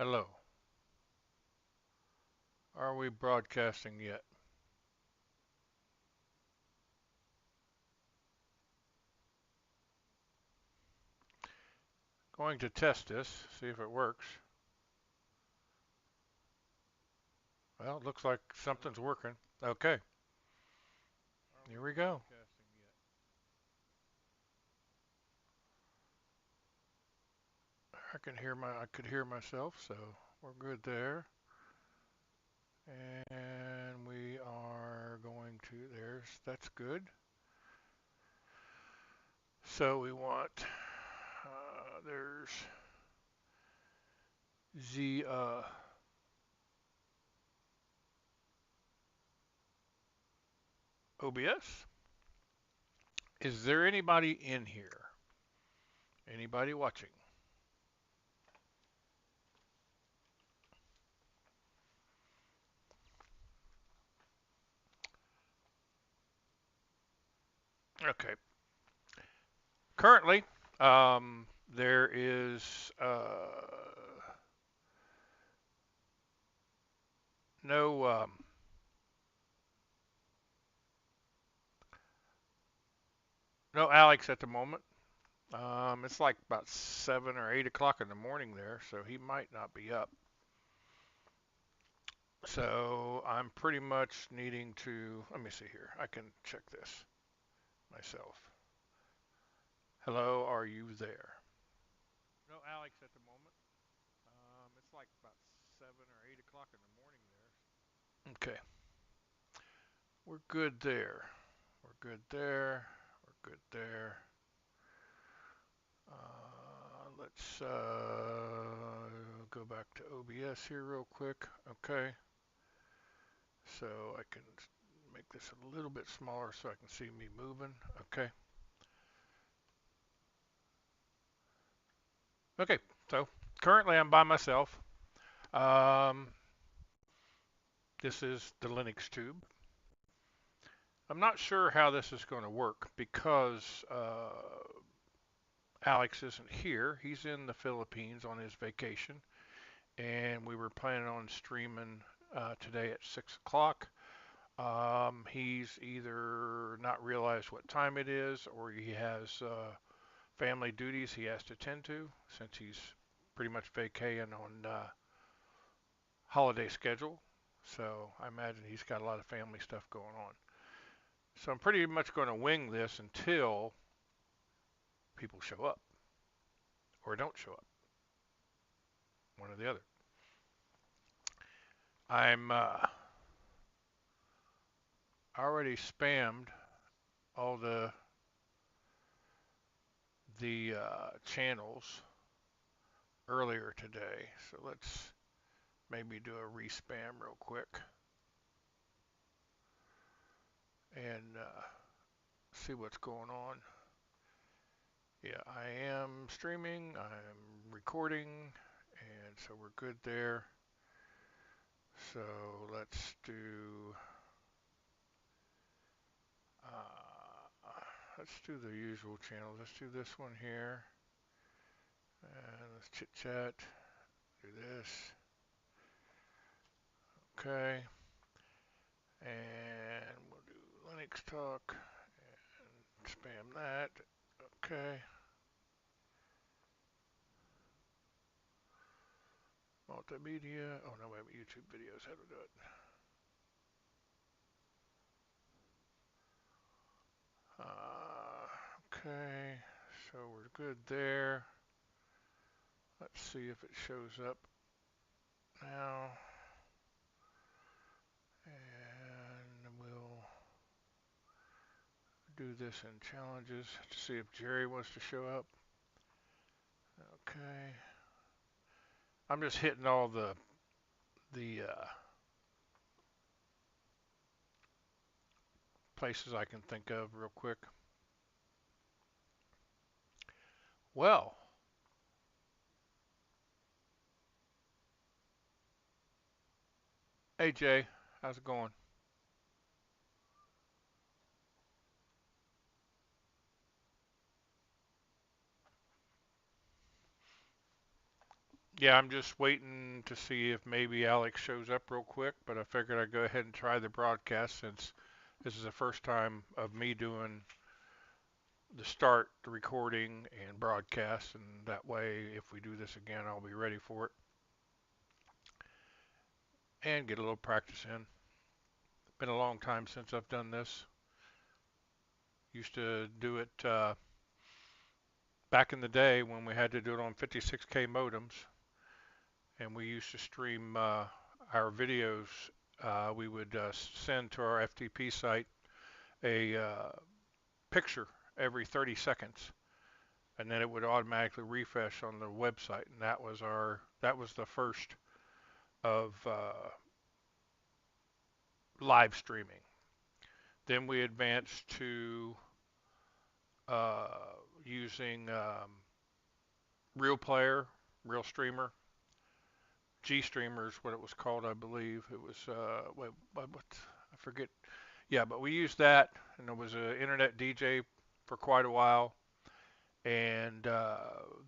Hello. Are we broadcasting yet? Going to test this, see if it works. Well, it looks like something's working. Okay, here we go. I could hear myself, so we're good there. And we are going to that's good. So we want there's the OBS. Is there anybody in here? Anybody watching? Okay. Currently, there is no no Alex at the moment. It's like about 7 or 8 o'clock in the morning there, so he might not be up. So I'm pretty much needing to. Let me see here. I can check this myself. Hello, are you there? No Alex at the moment. It's like about 7 or 8 o'clock in the morning there. Okay, we're good there. We're good there. We're good there. Let's go back to OBS here real quick. Okay, so I can make this a little bit smaller so I can see me moving. Okay. Okay, so currently I'm by myself. Um, this is the Linux tube. I'm not sure how this is going to work because Alex isn't here. He's in the Philippines on his vacation, and we were planning on streaming today at 6 o'clock. He's either not realized what time it is or he has family duties he has to tend to since he's pretty much vacating on holiday schedule. So I imagine he's got a lot of family stuff going on. So I'm pretty much going to wing this until people show up or don't show up, one or the other. I'm already spammed all the channels earlier today, so let's maybe do a respam real quick and see what's going on. Yeah, I am streaming, I'm recording, and so we're good there. So uh, let's do the usual channels. Let's do this one here, and let's chit chat. Do this, okay, and we'll do Linux talk and spam that. Okay, multimedia. Oh no, wait, YouTube videos. How to do it? Okay, so we're good there. Let's see if it shows up now. And we'll do this in challenges to see if Jerry wants to show up. Okay. I'm just hitting all the places I can think of real quick. Well, hey Jay, how's it going? Yeah, I'm just waiting to see if maybe Alex shows up real quick, but I figured I'd go ahead and try the broadcast since this is the first time of me doing the start, the recording, and broadcast, and that way, if we do this again, I'll be ready for it and get a little practice in. Been a long time since I've done this. Used to do it back in the day when we had to do it on 56K modems, and we used to stream our videos. We would send to our FTP site a picture every 30 seconds, and then it would automatically refresh on the website. And that was the first of live streaming. Then we advanced to uh, using Real Player, Real Streamer, G Streamer is what it was called, I believe. It was what I forget. Yeah, but we used that, and it was an internet DJ for quite a while. And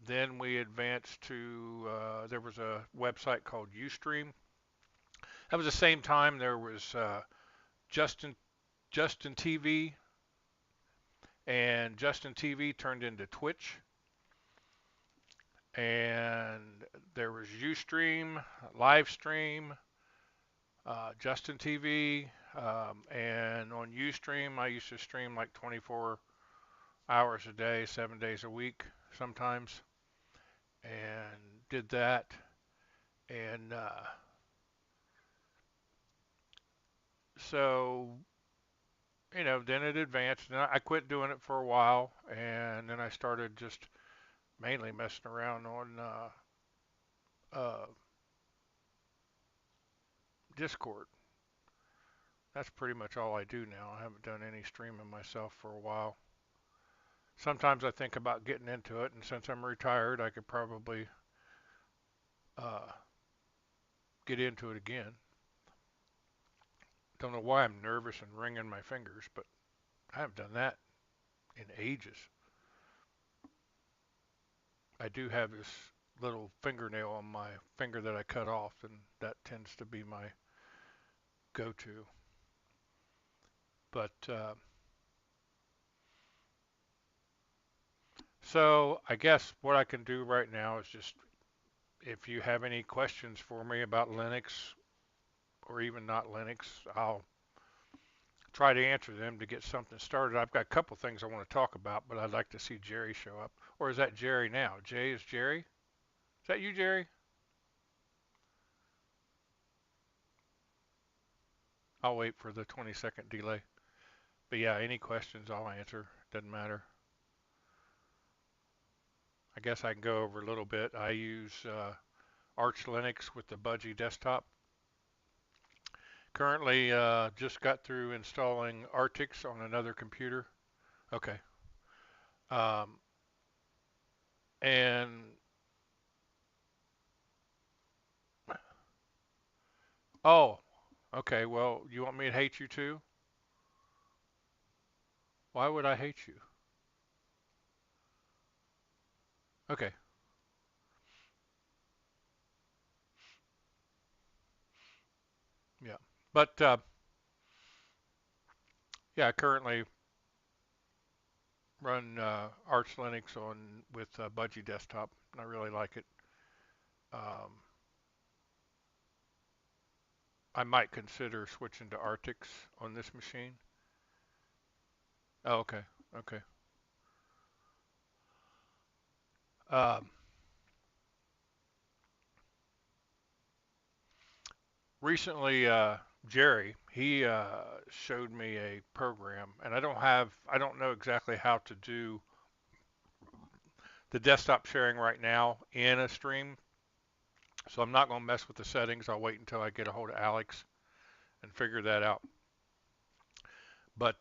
then we advanced to there was a website called Ustream. That was the same time there was Justin Justin TV, and Justin TV turned into Twitch, and there was Ustream, Livestream, Justin TV, and on Ustream I used to stream like 24 hours a day, 7 days a week sometimes, and did that, and so then it advanced, and I quit doing it for a while, and then I started just mainly messing around on uh, Discord. That's pretty much all I do now. I haven't done any streaming myself for a while. Sometimes I think about getting into it, and since I'm retired, I could probably uh, get into it again. Don't know why I'm nervous and wringing my fingers, but I haven't done that in ages. I do have this little fingernail on my finger that I cut off, and that tends to be my go-to. But so I guess what I can do right now is just, if you have any questions for me about Linux or even not Linux, I'll try to answer them to get something started. I've got a couple things I want to talk about, but I'd like to see Jerry show up. Or is that Jerry now? Jay is Jerry? Is that you, Jerry? I'll wait for the 20-second delay. But yeah, any questions I'll answer. Doesn't matter. I guess I can go over a little bit. I use Arch Linux with the Budgie desktop. Currently, just got through installing Artix on another computer. Okay. Um, and oh, okay. Well, you want me to hate you too? Why would I hate you? Okay. Yeah. But yeah, I currently run Arch Linux on with Budgie desktop, and I really like it. Um, I might consider switching to Artix on this machine. Oh, okay. Okay. Um, recently, Jerry, he showed me a program, and I don't know exactly how to do the desktop sharing right now in a stream, so I'm not going to mess with the settings. I'll wait until I get a hold of Alex and figure that out. But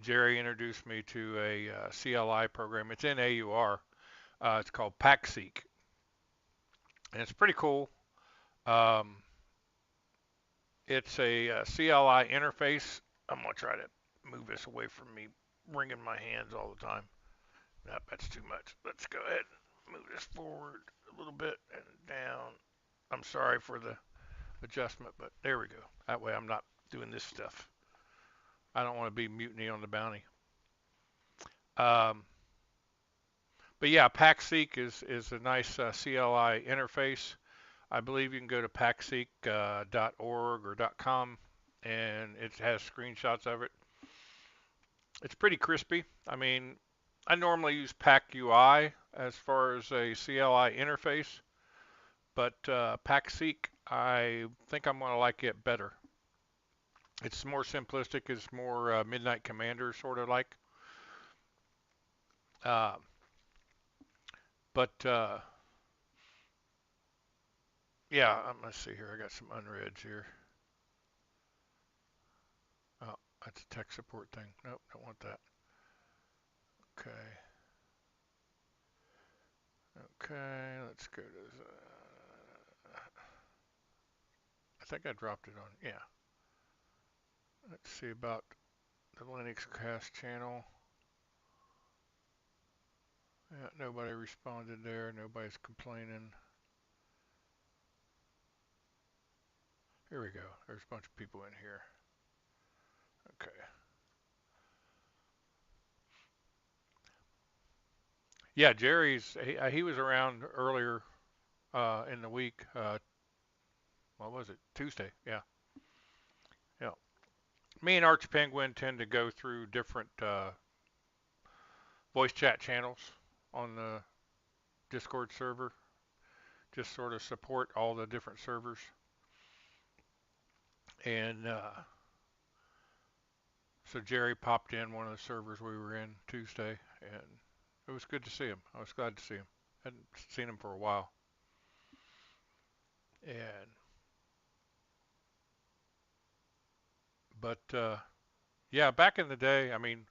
Jerry introduced me to a CLI program. It's in AUR. It's called PackSeek, and it's pretty cool. Um, it's a CLI interface. I'm gonna try to move this away from me wringing my hands all the time. Nope, that's too much. Let's go ahead. move this forward a little bit and down. I'm sorry for the adjustment, but there we go. That way I'm not doing this stuff. I don't want to be mutiny on the bounty. Um, but yeah, PackSeek is a nice CLI interface. I believe you can go to packseek.org or .com, and it has screenshots of it. It's pretty crispy. I mean, I normally use PackUI as far as a CLI interface, but PackSeek, I think I'm going to like it better. It's more simplistic. It's more Midnight Commander sort of like. Uh, but yeah, let's see here. I got some unreads here. Oh, that's a tech support thing. Nope, don't want that. Okay. Okay, let's go to. I think I dropped it on. Yeah. Let's see about the Linux cast channel. Yeah, nobody responded there. Nobody's complaining. Here we go. There's a bunch of people in here. Okay. Yeah, he was around earlier in the week. What was it? Tuesday. Yeah. Yeah. Me and Arch Penguin tend to go through different voice chat channels on the Discord server. Just sort of support all the different servers. And so Jerry popped in one of the servers we were in Tuesday, and it was good to see him. I was glad to see him. Hadn't seen him for a while. And but yeah, back in the day, I mean,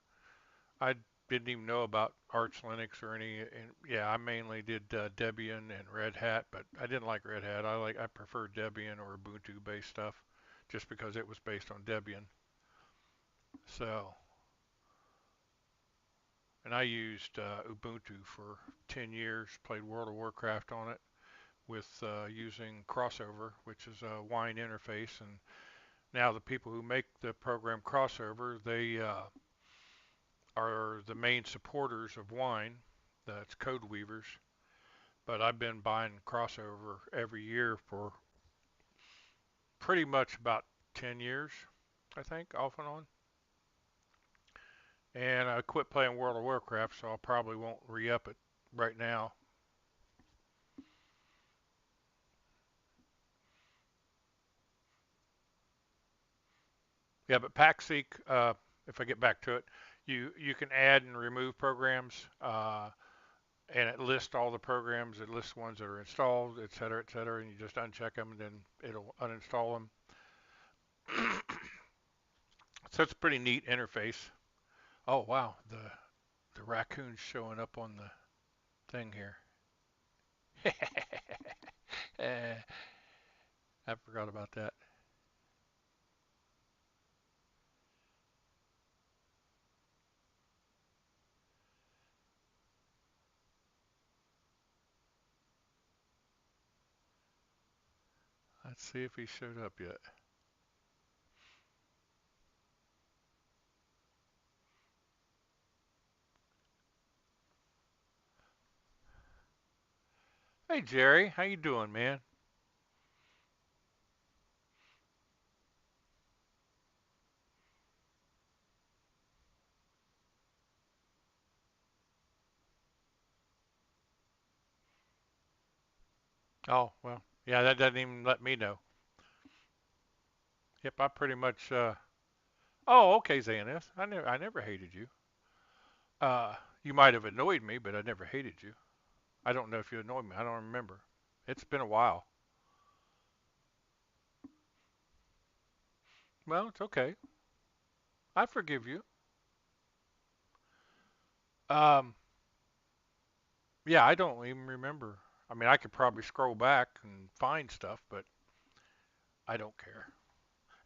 I didn't even know about Arch Linux or any. And yeah, I mainly did Debian and Red Hat, but I didn't like Red Hat. I prefer Debian or Ubuntu based stuff, just because it was based on Debian. So, and I used Ubuntu for 10 years. Played World of Warcraft on it with using Crossover, which is a Wine interface. And now the people who make the program Crossover, they are the main supporters of Wine. That's Code Weavers. But I've been buying Crossover every year for pretty much about 10 years, I think, off and on. And I quit playing World of Warcraft, so I probably won't re-up it right now. Yeah, but PackSeek, if I get back to it, you can add and remove programs, and it lists all the programs. It lists ones that are installed, et cetera, and you just uncheck them, and then it'll uninstall them. So it's a pretty neat interface. Oh wow, the raccoon's showing up on the thing here. Eh, I forgot about that. Let's see if he showed up yet. Hey Jerry, how you doing, man? Oh well, yeah, that doesn't even let me know. Yep, I pretty much. Oh, okay, Xaneth. I never hated you. You might have annoyed me, but I never hated you. I don't know if you annoyed me. I don't remember. It's been a while. Well, it's okay. I forgive you. Um, yeah, I don't even remember. I mean, I could probably scroll back and find stuff, but I don't care.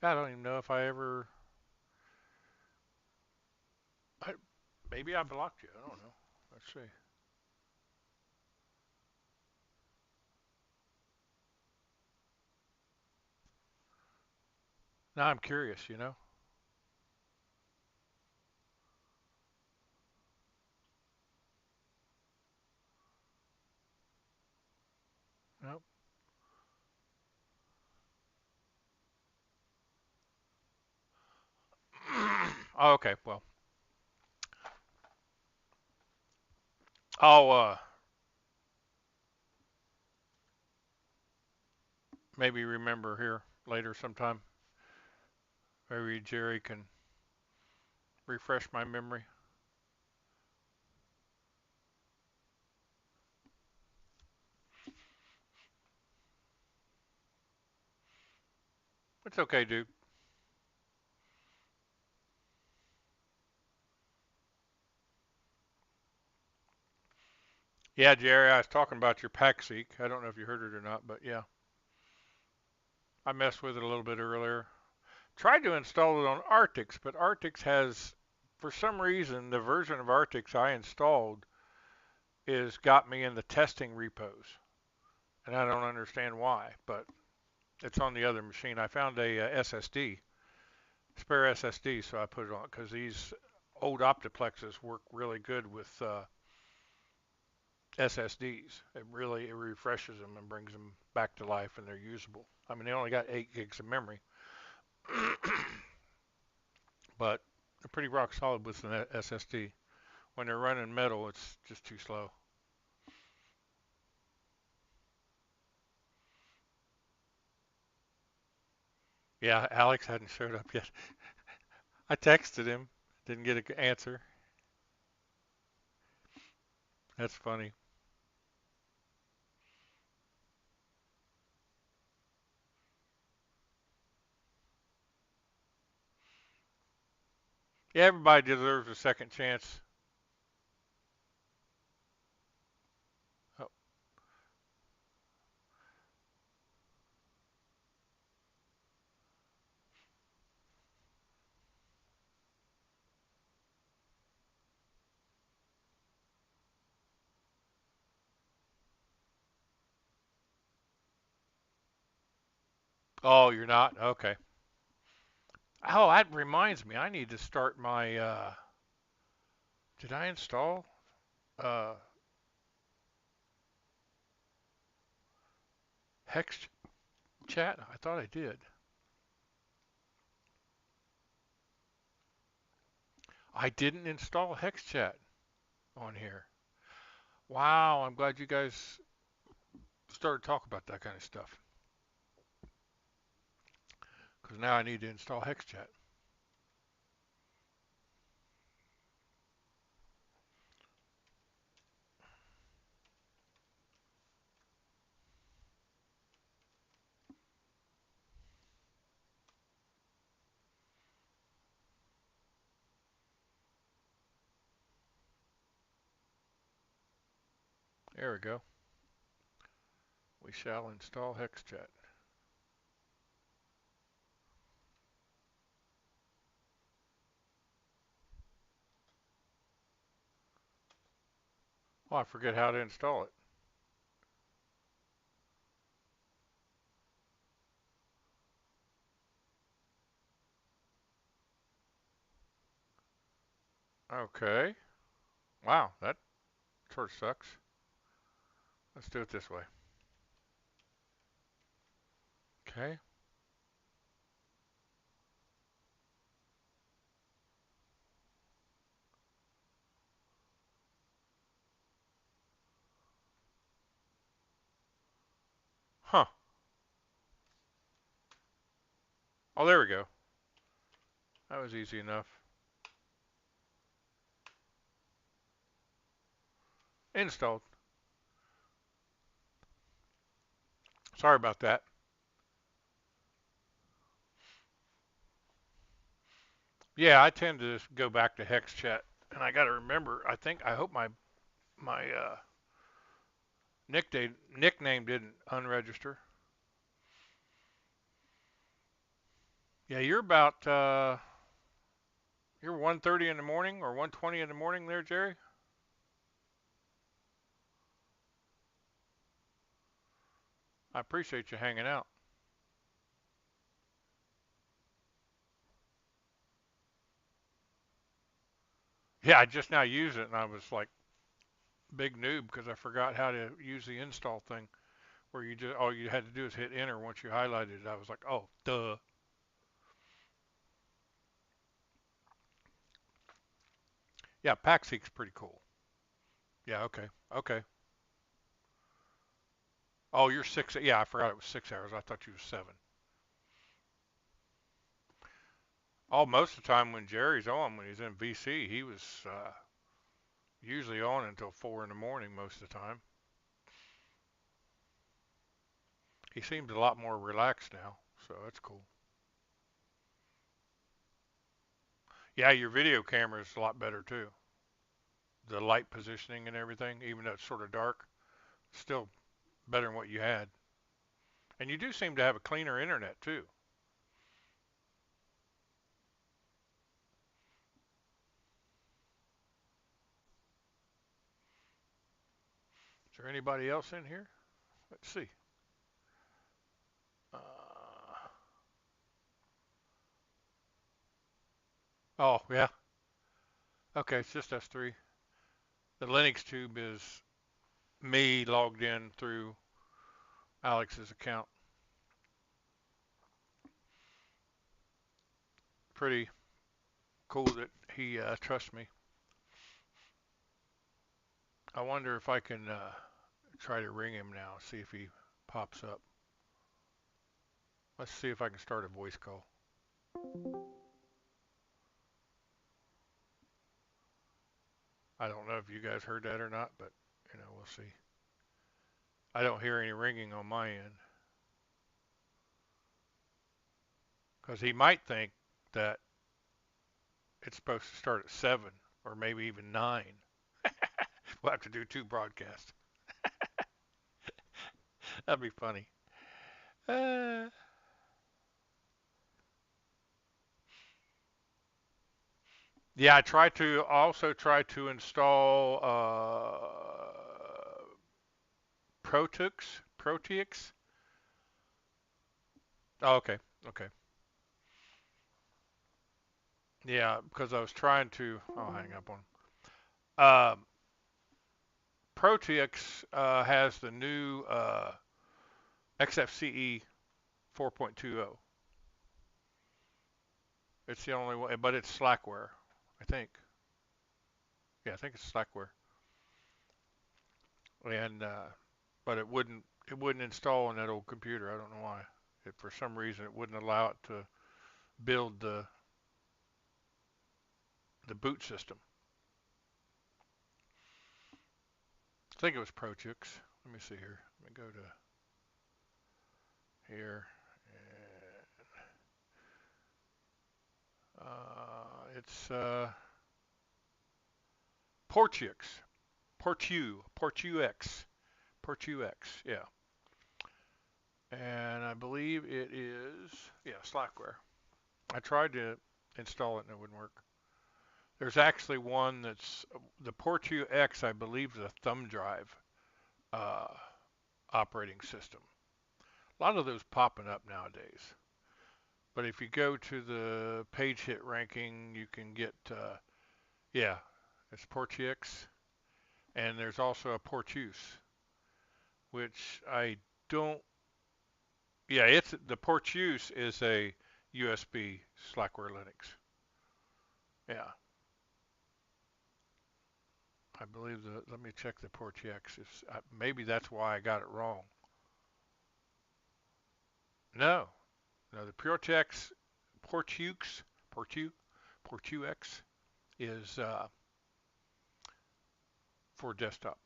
I don't even know if I ever. I, maybe I blocked you. I don't know. Let's see. Now I'm curious, you know. Nope. Oh, okay, well, I'll maybe remember here later sometime. Maybe Jerry can refresh my memory. It's okay, dude. Yeah, Jerry, I was talking about your pack seek. I don't know if you heard it or not, but yeah, I messed with it a little bit earlier. Tried to install it on Arctics, but Arctics has, for some reason, the version of Arctics I installed is got me in the testing repos, and I don't understand why, but it's on the other machine. I found a SSD, spare SSD, so I put it on because these old Optiplexes work really good with SSDs. It refreshes them and brings them back to life, and they're usable. I mean, they only got 8 gigs of memory, but they're pretty rock solid with an SSD. When they're running metal, it's just too slow. Yeah, Alex hadn't showed up yet. I texted him, didn't get an answer. That's funny. Yeah, everybody deserves a second chance. Oh, oh, you're not? Okay. Oh, that reminds me. I need to start my. Did I install uh, Hex Chat? I thought I did. I didn't install Hex Chat on here. Wow, I'm glad you guys started talking about that kind of stuff. Because now I need to install Hex Chat. There we go. We shall install Hex Chat. Oh, I forget how to install it. Okay. Wow, that sort of sucks. Let's do it this way. Okay. Huh. Oh, there we go. That was easy enough. Installed. Sorry about that. Yeah, I tend to just go back to Hex Chat, and I got to remember. I hope my nickname didn't unregister. Yeah, you're 1:30 in the morning or 1:20 in the morning there, Jerry. I appreciate you hanging out. Yeah, I just now used it and I was like big noob because I forgot how to use the install thing where you just all you had to do is hit enter once you highlighted it. I was like, oh, duh. Yeah, Packseek's pretty cool. Yeah, okay, okay. Oh, you're 6. Yeah, I forgot it was 6 hours. I thought you was 7. Oh, most of the time when Jerry's on, when he's in VC, he was usually on until 4 in the morning most of the time. He seems a lot more relaxed now, so that's cool. Yeah, your video camera is a lot better too. The light positioning and everything, even though it's sort of dark, still better than what you had. And you do seem to have a cleaner internet too. Is there anybody else in here? Let's see. Oh, yeah. Okay, it's just us three. The Linux tube is me logged in through Alex's account. Pretty cool that he trusts me. I wonder if I can try to ring him now, see if he pops up. Let's see if I can start a voice call. I don't know if you guys heard that or not, but we'll see. I don't hear any ringing on my end because he might think that it's supposed to start at 7 or maybe even 9. We'll have to do 2 broadcasts. That'd be funny. Uh, yeah, I try to also try to install Protix. Oh, okay, okay. Yeah, because I was trying to. I'll hang up on. Protix has the new XFCE 4.20. It's the only one, but it's Slackware, I think. Yeah, I think it's Slackware. And but it wouldn't install on that old computer. I don't know why. For some reason it wouldn't allow it to build the boot system. I think it was Projects. Let me see here. Let me go to here. It's Portux. Portux. Yeah. And I believe it is, yeah, Slackware. I tried to install it and it wouldn't work. There's actually one that's the Portux, I believe, is a thumb drive uh, operating system. A lot of those popping up nowadays. But if you go to the page hit ranking, you can get, yeah, it's Portux. And there's also a Portus, which I don't, yeah, it's the Portus is a USB Slackware Linux. Yeah, I believe let me check the Portux. Maybe that's why I got it wrong. No, no, the Portux, Portux is for desktop.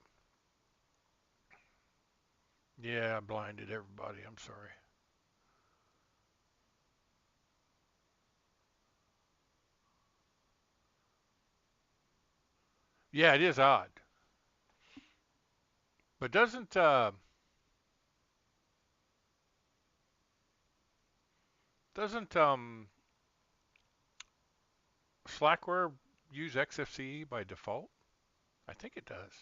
Yeah, I blinded everybody. I'm sorry. Yeah, it is odd. But doesn't Slackware use XFCE by default? I think it does.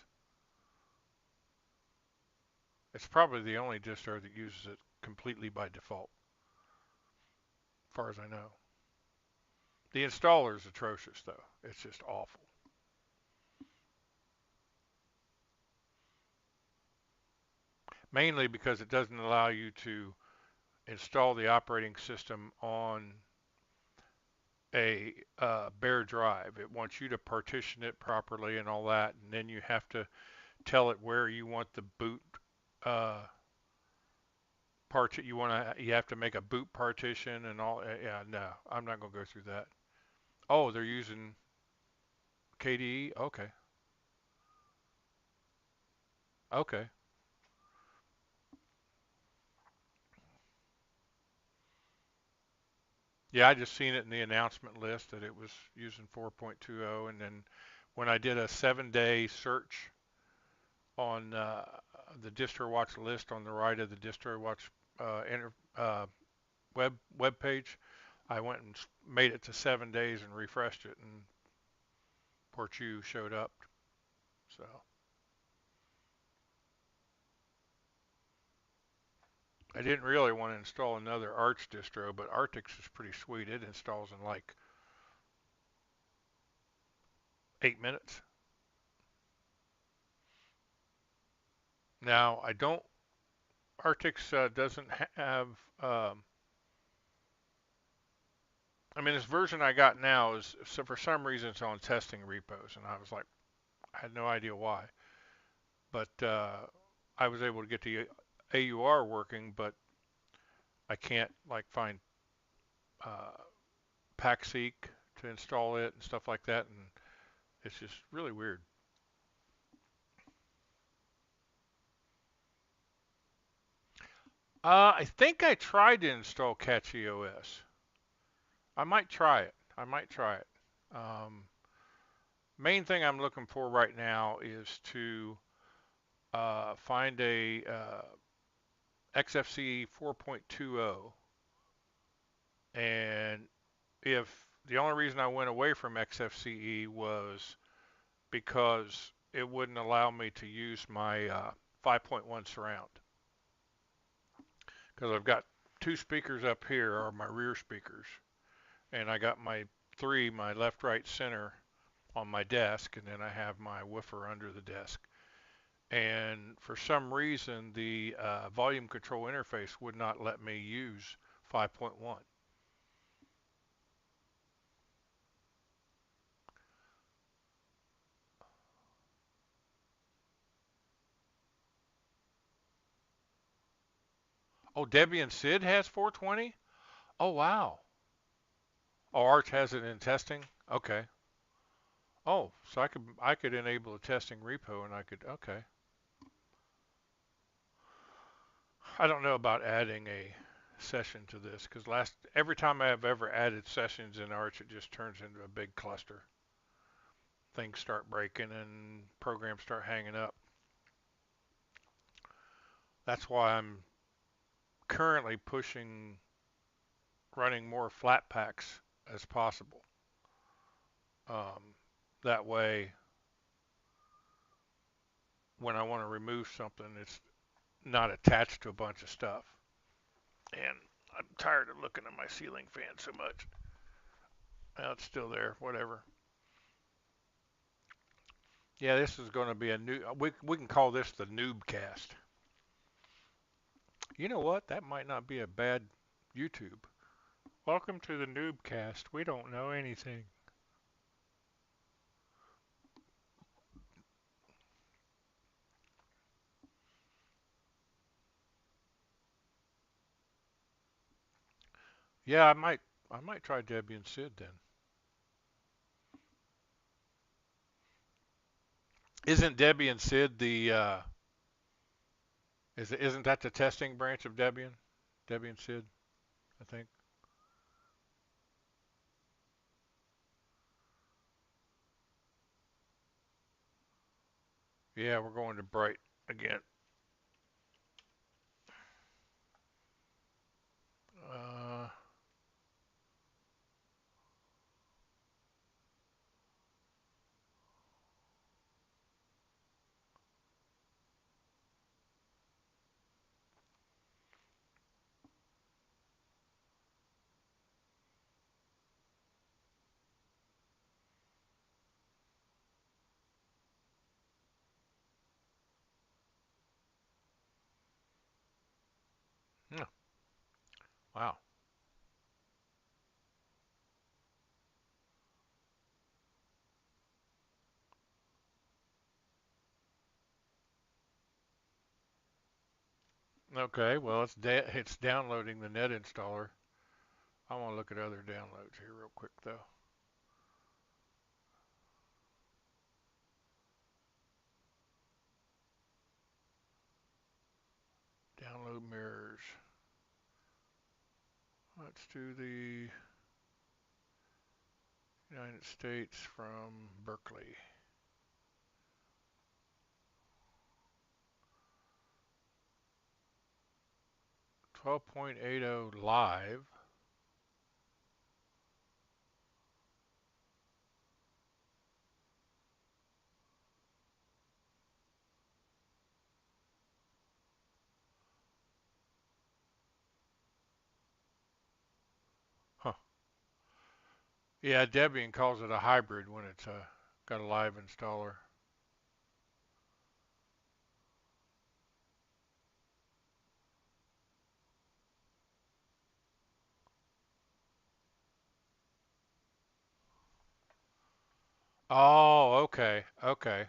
It's probably the only distro that uses it completely by default, as far as I know. The installer is atrocious, though. It's just awful. mainly because it doesn't allow you to install the operating system on a bare drive. It wants you to partition it properly and all that, and then you have to tell it where you want the boot uh, part. You have to make a boot partition and all. Yeah, no, I'm not gonna go through that. Oh, they're using KDE. Okay, okay. Yeah, I just seen it in the announcement list that it was using 4.20, and then when I did a 7-day search on the DistroWatch list on the right of the DistroWatch web page, I went and made it to 7 days and refreshed it, and Port U showed up. So I didn't really want to install another Arch distro, but Arctic's is pretty sweet. It installs in like 8 minutes. Now I don't. Arctic's doesn't have. I mean, this version I got now is so for some reason it's on testing repos, and I was like, I had no idea why. But I was able to get the AUR working, but I can't like find uh, PackSeek to install it and stuff like that, and it's just really weird. I think I tried to install CatchEOS. I might try it. I might try it. Um, Main thing I'm looking for right now is to find a XFCE 4.20, and if the only reason I went away from XFCE was because it wouldn't allow me to use my 5.1 surround, because I've got two speakers up here are my rear speakers, and I got my left, right, center on my desk, and then I have my woofer under the desk. And for some reason, the volume control interface would not let me use 5.1. Oh, Debian Sid has 420? Oh, wow. Oh, Arch has it in testing? Okay. Oh, so I could enable a testing repo and I could okay. I don't know about adding a session to this because last every time I have ever added sessions in Arch, it just turns into a big cluster. Things start breaking and programs start hanging up. That's why I'm currently pushing running more flat packs as possible. That way, when I want to remove something, it's not attached to a bunch of stuff. And I'm tired of looking at my ceiling fan so much. Well, it's still there, whatever. Yeah, this is going to be a new. We can call this the noob cast. You know what? That might not be a bad YouTube. Welcome to the noob cast. We don't know anything. Yeah, I might try Debian Sid then. Isn't Debian Sid the isn't that the testing branch of Debian? Debian Sid, I think. Yeah, we're going to Bright again. Uh, Wow. Okay, well it's downloading the net installer. I want to look at other downloads here real quick though. Download mirrors. Let's do the United States from Berkeley. 12.80 live. Huh. Yeah, Debian calls it a hybrid when it's got a live installer. Oh, okay, okay.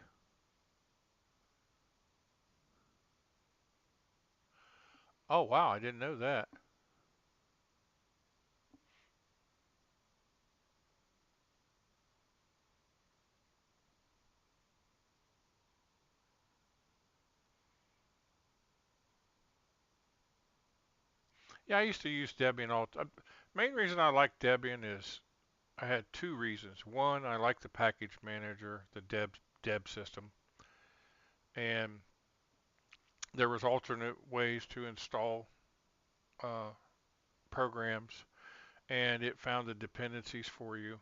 Oh, wow, I didn't know that. Yeah, I used to use Debian all the time. Main reason I like Debian is I had two reasons. One, I like the package manager, the Deb system, and there was alternate ways to install uh, programs, and it found the dependencies for you.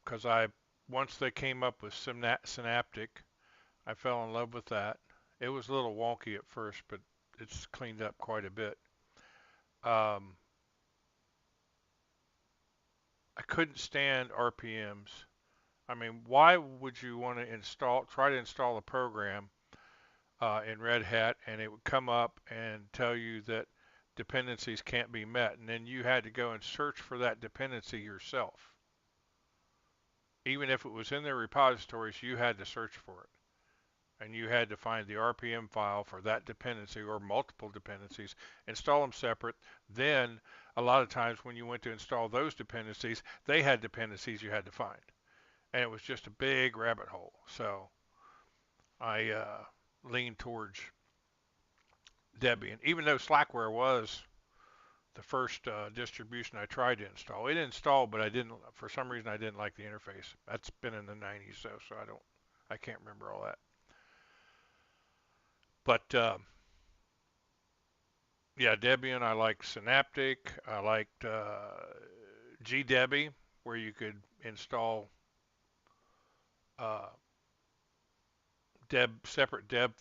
Because I once they came up with Synaptic, I fell in love with that. It was a little wonky at first, but it's cleaned up quite a bit. Um, I couldn't stand RPMs. I mean, why would you want to try to install a program in Red Hat and it would come up and tell you that dependencies can't be met, and then you had to go and search for that dependency yourself. Even if it was in their repositories, you had to search for it. And you had to find the RPM file for that dependency or multiple dependencies, install them separate. Then, a lot of times when you went to install those dependencies, they had dependencies you had to find. And it was just a big rabbit hole. So I leaned towards Debian, even though Slackware was the first distribution I tried to install. It installed, but I didn't. For some reason, I didn't like the interface. That's been in the 90s, though, so I can't remember all that. But yeah, Debian. I liked Synaptic. I liked GDebi, where you could install uh, separate deb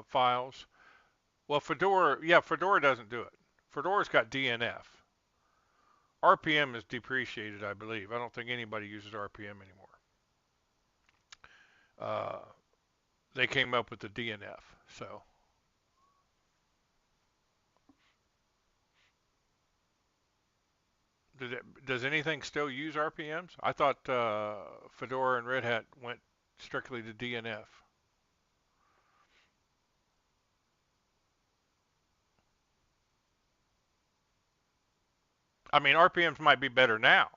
files. Well, Fedora, yeah, Fedora doesn't do it. Fedora's got DNF. RPM is depreciated, I believe. I don't think anybody uses RPM anymore. Uh, they came up with the DNF. So, does anything still use RPMs? I thought Fedora and Red Hat went strictly to DNF. I mean, RPMs might be better now,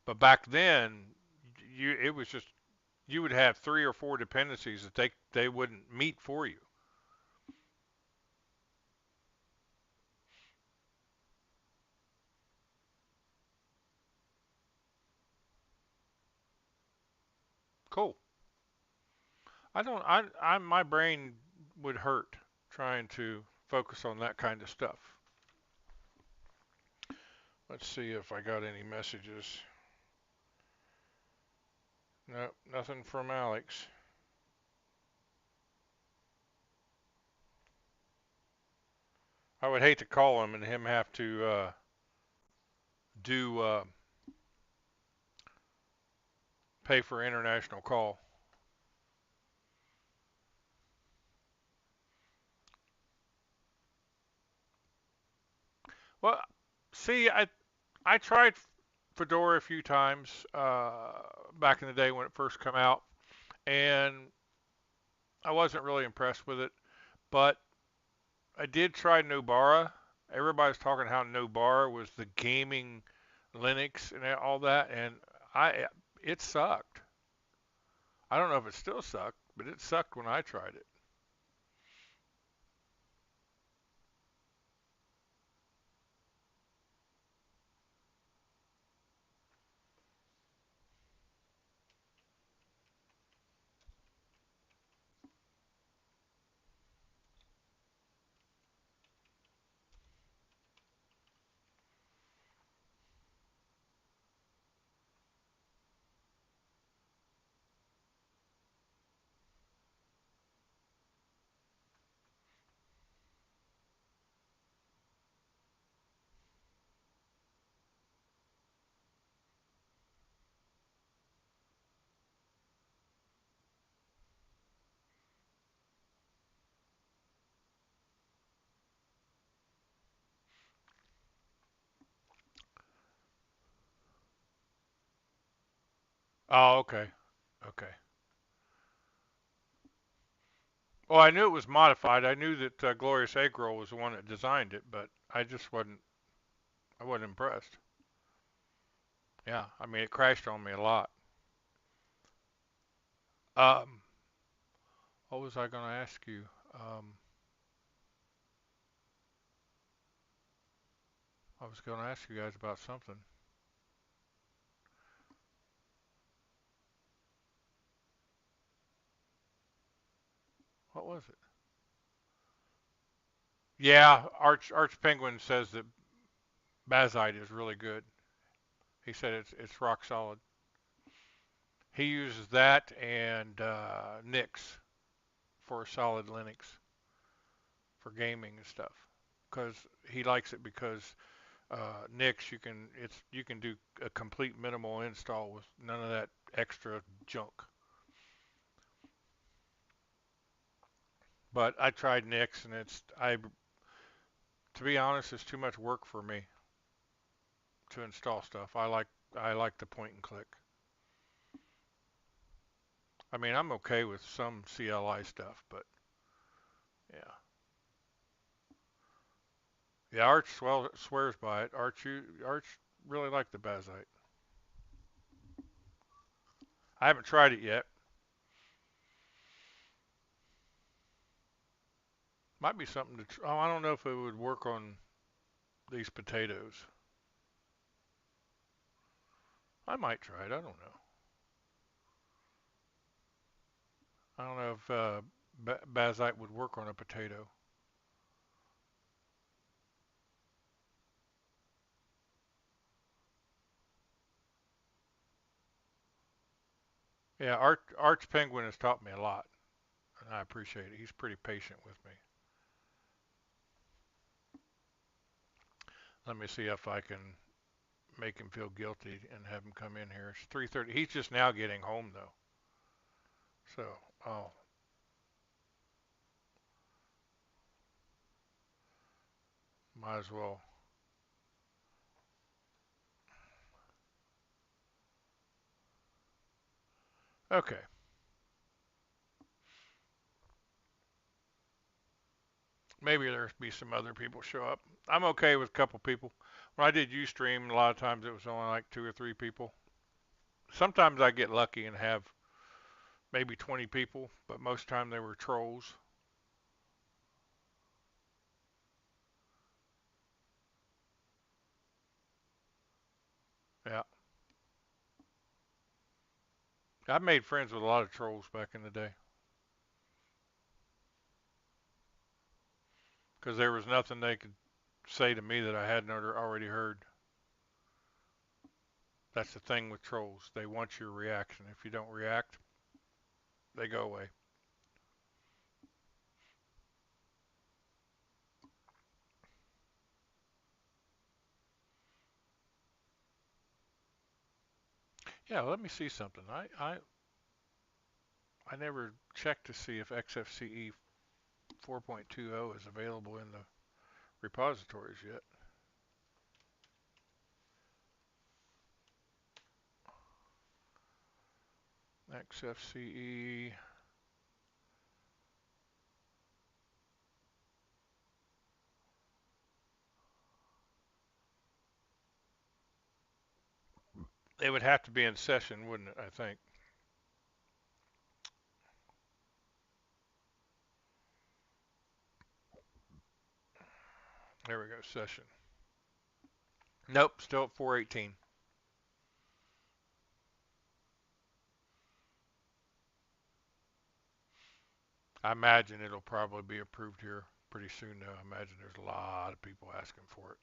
but back then, it was just you would have three or four dependencies that they wouldn't meet for you. Cool. I don't. my brain would hurt trying to focus on that kind of stuff. Let's see if I got any messages. No, nothing from Alex. I would hate to call him and him have to do pay for international call. Well, see, I tried Fedora a few times back in the day when it first came out, and I wasn't really impressed with it. But I did try Nobara. Everybody's talking how Nobara was the gaming Linux and all that, and I it sucked. I don't know if it still sucked, but it sucked when I tried it. Oh, okay, okay. Well, I knew it was modified. I knew that Glorious Egg Roll was the one that designed it, but I wasn't impressed. Yeah, I mean it crashed on me a lot. Um, what was I going to ask you? Um, I was going to ask you guys about something. What was it? Yeah, Arch Penguin says that Bazite is really good. He said it's rock solid. He uses that and Nix for solid Linux for gaming and stuff. Because he likes it because Nix you can do a complete minimal install with none of that extra junk. But I tried Nix and it's I to be honest it's too much work for me to install stuff. I like the point and click. I mean I'm okay with some CLI stuff, but yeah. Yeah, swears by it. Arch really liked the Bazite. I haven't tried it yet. Might be something to. Oh, I don't know if it would work on these potatoes. I might try it. I don't know. I don't know if Bazite would work on a potato. Yeah, Arch Penguin has taught me a lot, and I appreciate it. He's pretty patient with me. Let me see if I can make him feel guilty and have him come in here. It's 3:30. He's just now getting home though, so oh, might as well. Okay, maybe there'll be some other people show up. I'm okay with a couple people. When I did UStream, a lot of times it was only like two or three people. Sometimes I get lucky and have maybe 20 people, but most of the time they were trolls. Yeah, I made friends with a lot of trolls back in the day because there was nothing they could say to me that I hadn't already heard. That's the thing with trolls. They want your reaction. If you don't react, they go away. Yeah, let me see something. I never checked to see if XFCE 4.20 is available in the repositories yet. XFCE. It would have to be in session, wouldn't it? I think. There we go, session. Nope, still at 418. I imagine it'll probably be approved here pretty soon, though. I imagine there's a lot of people asking for it.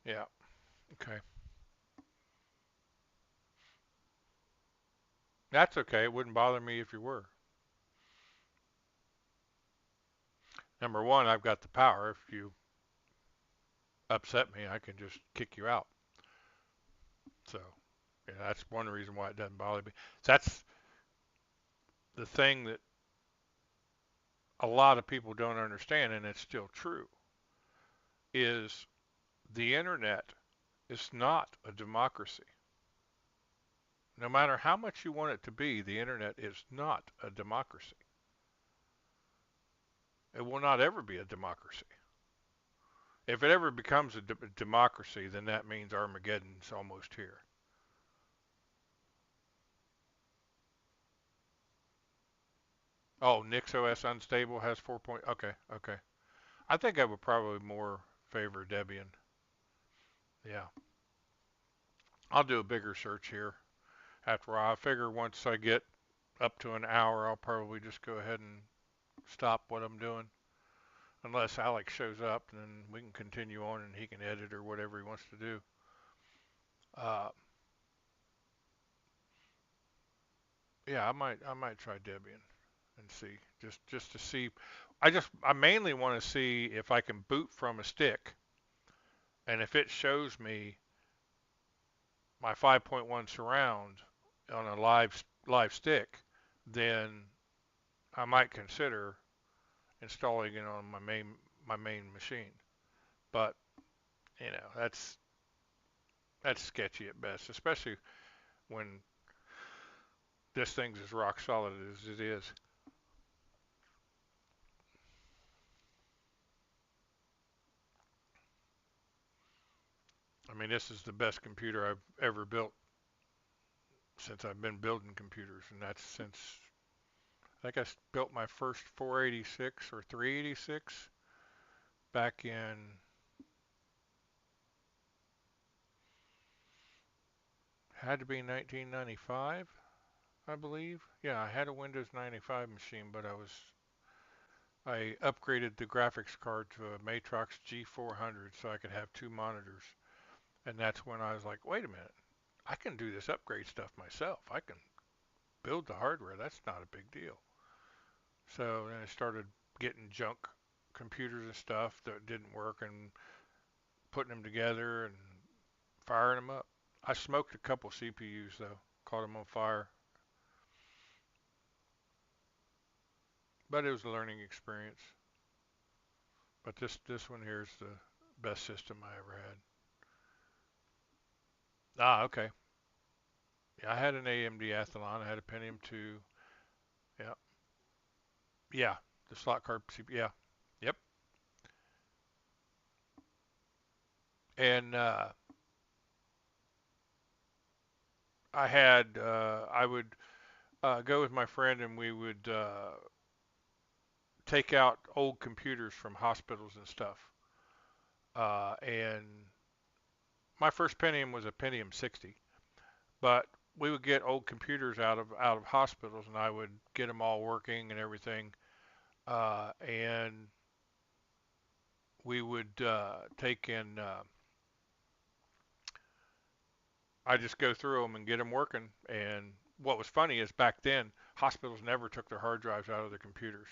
Yeah, okay. That's okay. It wouldn't bother me if you were. Number one, I've got the power. If you upset me, I can just kick you out. So, yeah, that's one reason why it doesn't bother me. That's the thing that a lot of people don't understand, and it's still true, is the internet is not a democracy. No matter how much you want it to be, the internet is not a democracy. It will not ever be a democracy. If it ever becomes a democracy, then that means Armageddon's almost here. Oh, NixOS unstable has 4 point. Okay, okay. I think I would probably more favor Debian. Yeah, I'll do a bigger search here after a while. I figure once I get up to an hour, I'll probably just go ahead and stop what I'm doing. Unless Alex shows up, then we can continue on and he can edit or whatever he wants to do. Uh, yeah, I might try Debian and see just to see. I mainly want to see if I can boot from a stick, and if it shows me my 5.1 surround on a live stick, then I might consider installing it on my main machine. But that's sketchy at best, especially when this thing's as rock solid as it is. I mean, this is the best computer I've ever built since I've been building computers, and that's since I think I built my first 486 or 386 back in had to be 1995, I believe. Yeah, I had a Windows 95 machine, but I upgraded the graphics card to a Matrox G400 so I could have two monitors. And that's when I was like, wait a minute, I can do this upgrade stuff myself. I can build the hardware. That's not a big deal. So then I started getting junk computers and stuff that didn't work and putting them together and firing them up. I smoked a couple CPUs though, caught them on fire, but it was a learning experience. But this one here is the best system I ever had. Ah, okay. Yeah, I had an AMD Athlon. I had a Pentium 2. Yeah, yeah, the slot card CPU. Yeah, yep. And I would go with my friend and we would take out old computers from hospitals and stuff. And my first Pentium was a Pentium 60, but we would get old computers out of hospitals, and I would get them all working and everything. And we would take in. I just go through them and get them working. And what was funny is back then hospitals never took their hard drives out of their computers.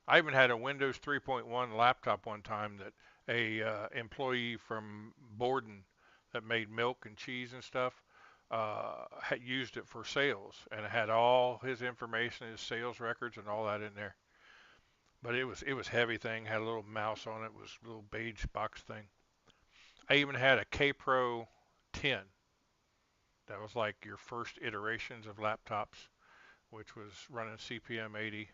I even had a Windows 3.1 laptop one time that a employee from Borden that made milk and cheese and stuff, had used it for sales, and it had all his information, his sales records, and all that in there. But it was heavy thing. Had a little mouse on it. It was a little beige box thing. I even had a K Pro 10. That was like your first iterations of laptops, which was running CPM 80.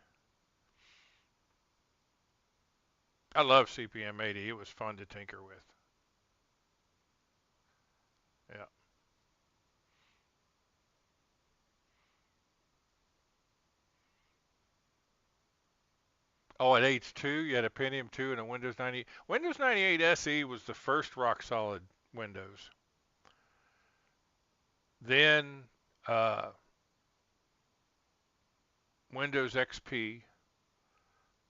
I love CPM 80. It was fun to tinker with. Yeah. Oh, at age two, you had a Pentium 2 and a Windows 90. Windows 98 SE was the first rock solid Windows. Then uh, Windows XP,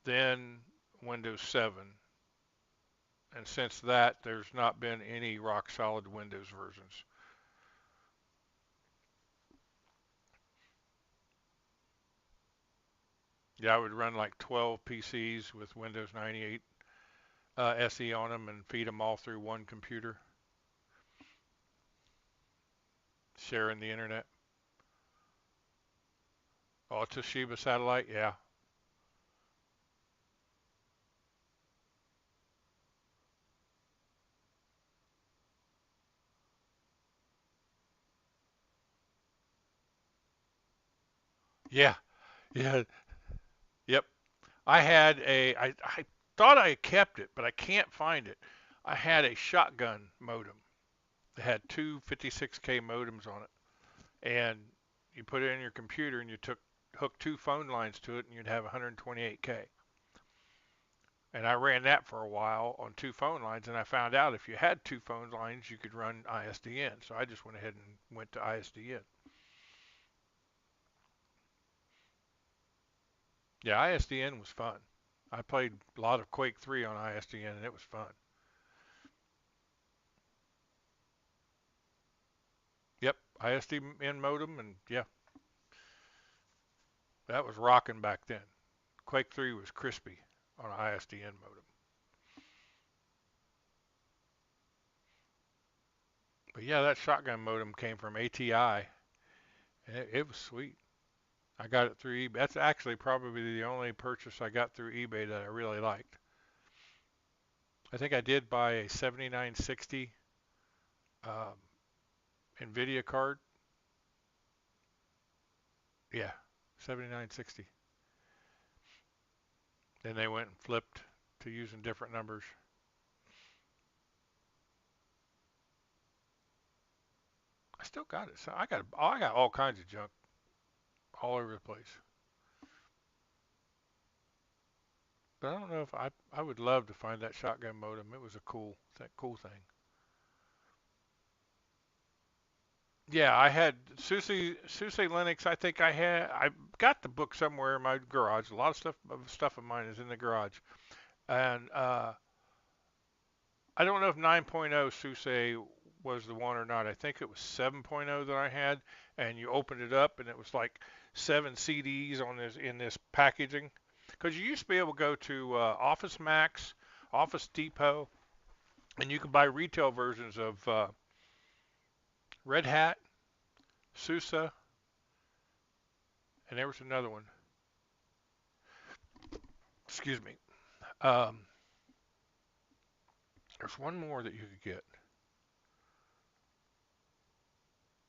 then Windows 7, and since that, there's not been any rock solid Windows versions. Yeah, I would run like 12 PCs with Windows 98 SE on them and feed them all through one computer, sharing the internet. Oh, Toshiba satellite, yeah, yeah, yeah, yep. I thought I kept it, but I can't find it. I had a shotgun modem that had two 56K modems on it, and you put it in your computer and you hooked two phone lines to it, and you'd have 128K. And I ran that for a while on two phone lines, and I found out if you had two phone lines, you could run ISDN. So I just went ahead and went to ISDN. Yeah, ISDN was fun. I played a lot of Quake 3 on ISDN, and it was fun. Yep, ISDN modem, and yeah, that was rocking back then. Quake 3 was crispy on an ISDN modem. But yeah, that shotgun modem came from ATI, and it was sweet. I got it through eBay. That's actually probably the only purchase I got through eBay that I really liked. I think I did buy a 7960 um, NVIDIA card. Yeah, 7960. Then they went and flipped to using different numbers. I still got it. So I got all kinds of junk all over the place. But I don't know if I would love to find that shotgun modem. It was a cool thing. Yeah, I had SUSE Linux. I got the book somewhere in my garage. A lot of stuff of mine is in the garage, and I don't know if 9.0 SUSE was the one or not. I think it was 7.0 that I had, and you opened it up, and it was like seven CDs on this in this packaging. Because you used to be able to go to Office Max, Office Depot, and you could buy retail versions of Red Hat, SUSE, and there was another one. Excuse me. Um, there's one more that you could get.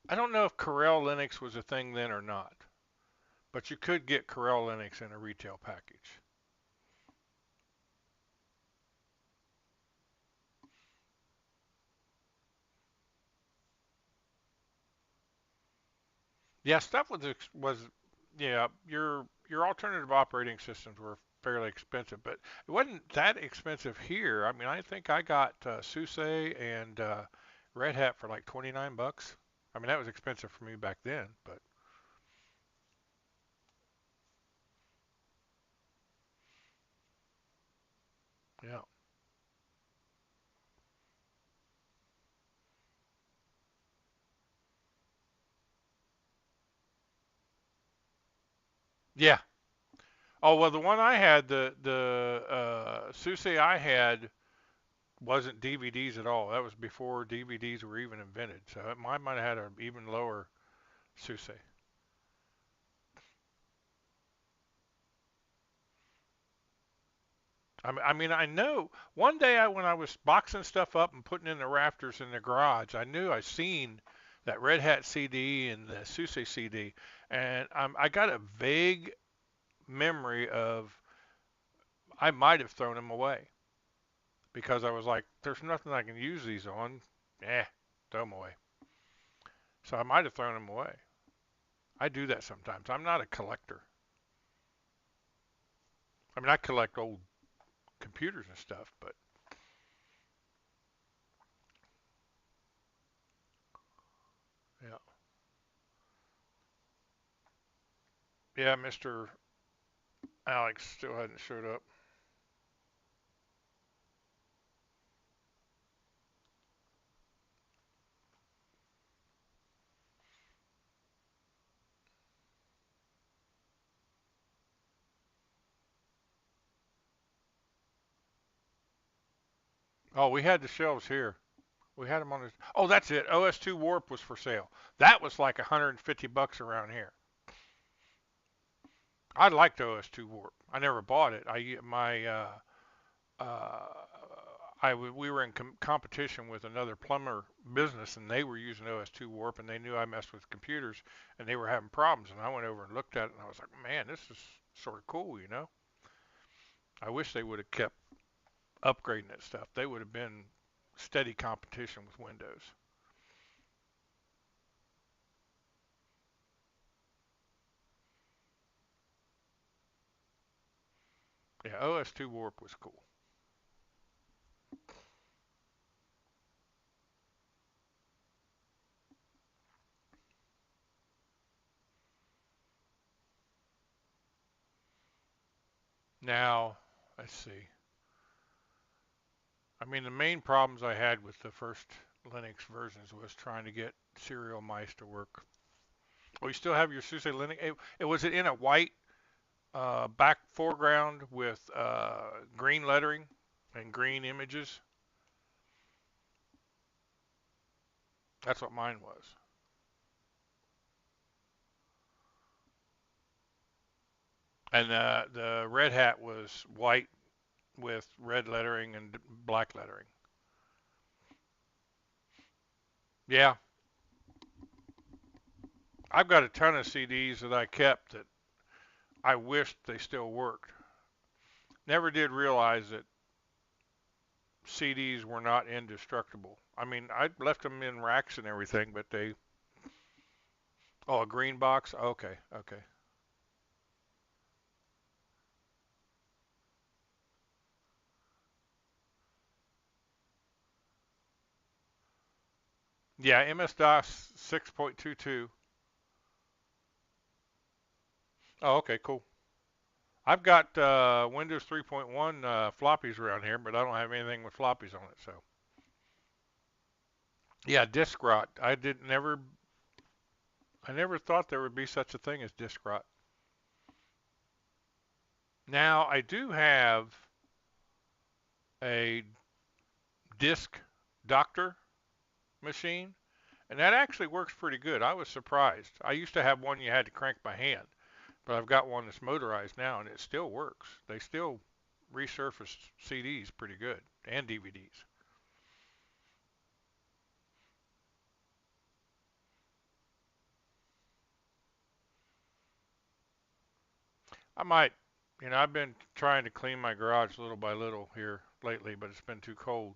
I don't know if Corel Linux was a thing then or not, but you could get Corel Linux in a retail package. Yeah, stuff was yeah, your alternative operating systems were fairly expensive, but it wasn't that expensive here. I mean, I think I got SUSE and Red Hat for like 29 bucks. I mean, that was expensive for me back then, but yeah. Yeah. Oh, well, the one I had, the SUSE I had wasn't DVDs at all. That was before DVDs were even invented. So mine might have had an even lower SUSE. I mean, I know one day when I was boxing stuff up and putting in the rafters in the garage, I knew I seen that Red Hat CD and the SUSE CD, and I got a vague memory of I might have thrown them away because I was like, there's nothing I can use these on. Eh, throw them away. So I might have thrown them away. I do that sometimes. I'm not a collector. I mean, I collect old computers and stuff, but yeah. Yeah, Mr. Alex still hadn't showed up. Oh, we had the shelves here. We had them on this. Oh, that's it. OS2 Warp was for sale. That was like 150 bucks around here. I liked OS2 Warp. I never bought it. Uh, we were in competition with another plumber business, and they were using OS2 Warp, and they knew I messed with computers, and they were having problems. And I went over and looked at it, and I was like, man, this is sort of cool, you know. I wish they would have kept upgrading that stuff. They would have been steady competition with Windows. Yeah, OS2 Warp was cool. Now, let's see. I mean, the main problems I had with the first Linux versions was trying to get serial mice to work. Oh, you still have your SUSE Linux? It was it in a white back foreground with green lettering and green images. That's what mine was. And the Red Hat was white with red lettering and black lettering. Yeah, I've got a ton of CDs that I kept that I wished they still worked. Never did realize that CDs were not indestructible. I mean, I left them in racks and everything, but they. Oh, a green box? Okay, okay. Yeah, MS-DOS 6.22. Oh, okay, cool. I've got Windows 3.1 floppies around here, but I don't have anything with floppies on it. So, yeah, disk rot. I never thought there would be such a thing as disk rot. Now, I do have a disk doctor machine, and that actually works pretty good. I was surprised. I used to have one you had to crank by hand, but I've got one that's motorized now, and it still works. They still resurface CDs pretty good and DVDs. I might, I've been trying to clean my garage little by little here lately, but it's been too cold.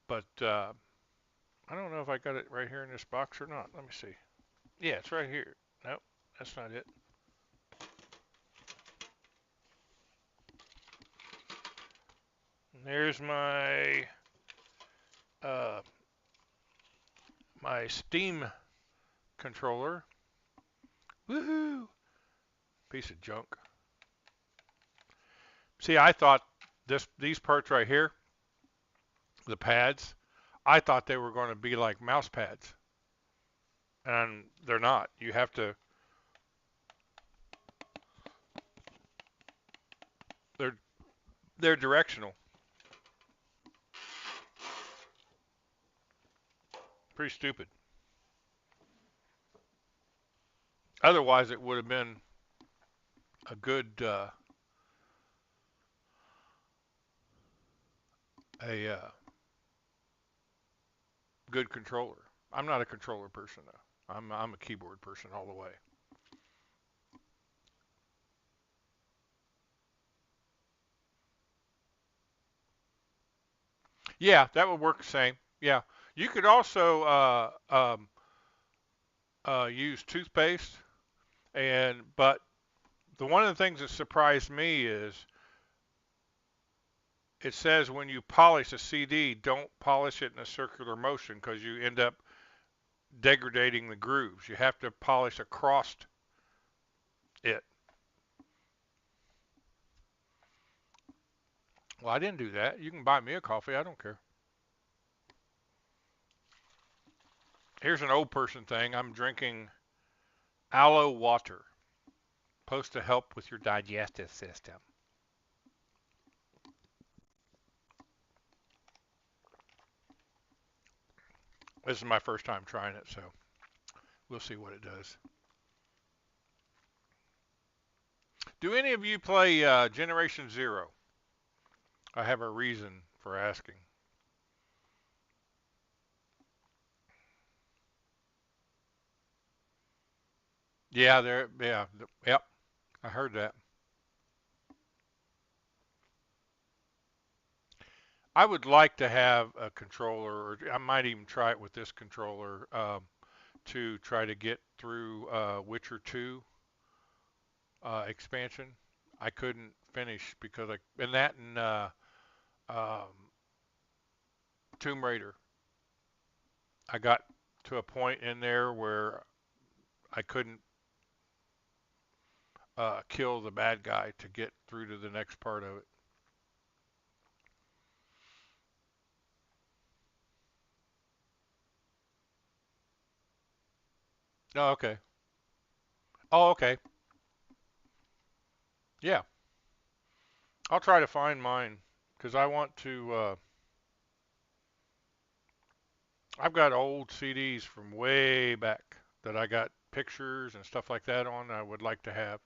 But I don't know if I got it right here in this box or not. Let me see. Yeah, it's right here. Nope, that's not it. And there's uh, my Steam controller. Woohoo! Piece of junk. See, I thought these parts right here, the pads, I thought they were going to be like mouse pads, and they're not. You have to. They're they're directional. pretty stupid. Otherwise, it would have been a a good controller. I'm not a controller person though. I'm a keyboard person all the way. Yeah, that would work the same. Yeah, you could also use toothpaste, and but the one of the things that surprised me is it says when you polish a CD, don't polish it in a circular motion because you end up degrading the grooves. You have to polish across it. Well, I didn't do that. You can buy me a coffee. I don't care. Here's an old person thing. I'm drinking aloe water. Supposed to help with your digestive system. This is my first time trying it, so we'll see what it does. Do any of you play Generation Zero? I have a reason for asking. Yeah, there. Yeah, yep. I heard that. I would like to have a controller, or I might even try it with this controller to try to get through Witcher 2 expansion. I couldn't finish because and that and um, Tomb Raider. I got to a point in there where I couldn't kill the bad guy to get through to the next part of it. Oh, okay. Oh, okay. Yeah, I'll try to find mine because I want to. I've got old CDs from way back that I got pictures and stuff like that on. I would like to have.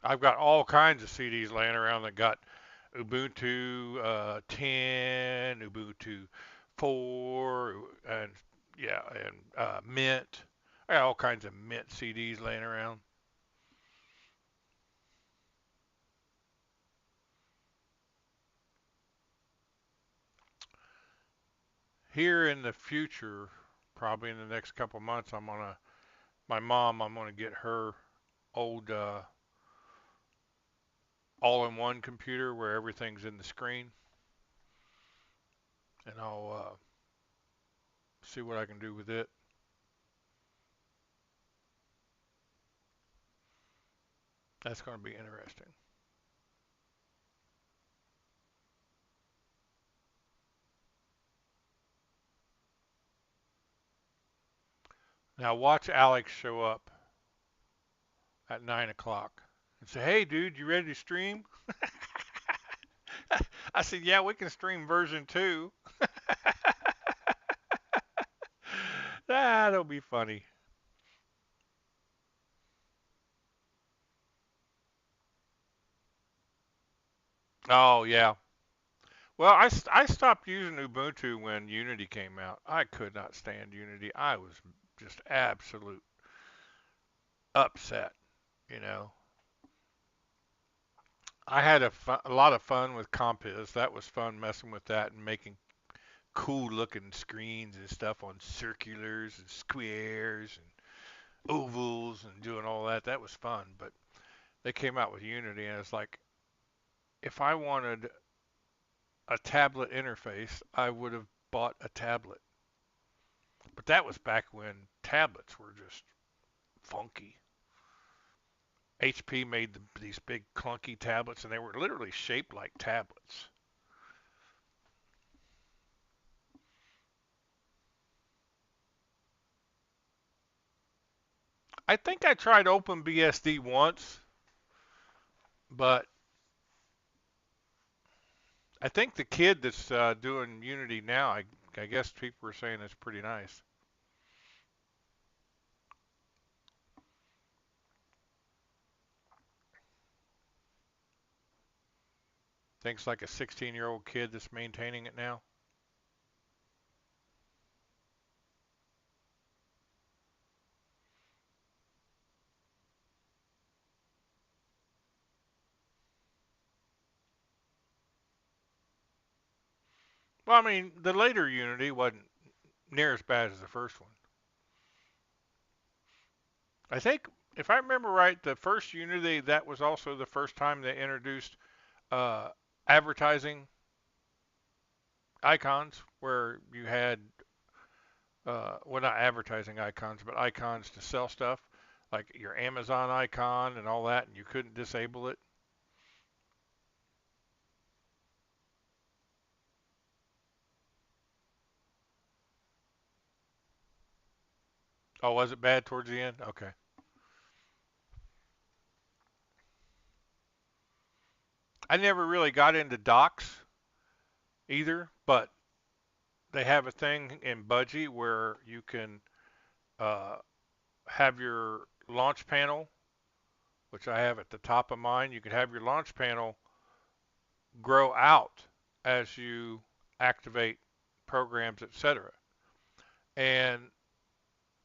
I've got all kinds of CDs laying around that got Ubuntu 10, Ubuntu 4, and yeah, and Mint. I got all kinds of Mint CDs laying around. Here in the future, probably in the next couple months, I'm gonna get her old all-in-one computer where everything's in the screen, and I'll see what I can do with it. That's going to be interesting. Now watch Alex show up at 9 o'clock and say, "Hey, dude, you ready to stream?" I said, "Yeah, we can stream version 2." That'll be funny. Oh yeah. Well, I stopped using Ubuntu when Unity came out. I could not stand Unity. I was just absolute upset. You know, I had a lot of fun with Compiz. That was fun messing with that and making cool looking screens and stuff on circulars and squares and ovals and doing all that. That was fun. But they came out with Unity and it's like if I wanted a tablet interface, I would have bought a tablet. But that was back when tablets were just funky. HP made these big clunky tablets and they were literally shaped like tablets. I think I tried OpenBSD once, but I think the kid that's doing Unity now, I guess people are saying it's pretty nice. Thinks like a 16-year-old kid that's maintaining it now. Well, I mean, the later Unity wasn't near as bad as the first one. I think, if I remember right, the first Unity, that was also the first time they introduced uh, advertising icons, where you had, well, not advertising icons, but icons to sell stuff, like your Amazon icon and all that, and you couldn't disable it. Oh, was it bad towards the end? Okay. I never really got into docs either, but they have a thing in Budgie where you can uh, have your launch panel, which I have at the top of mine. You can have your launch panel grow out as you activate programs, etc. And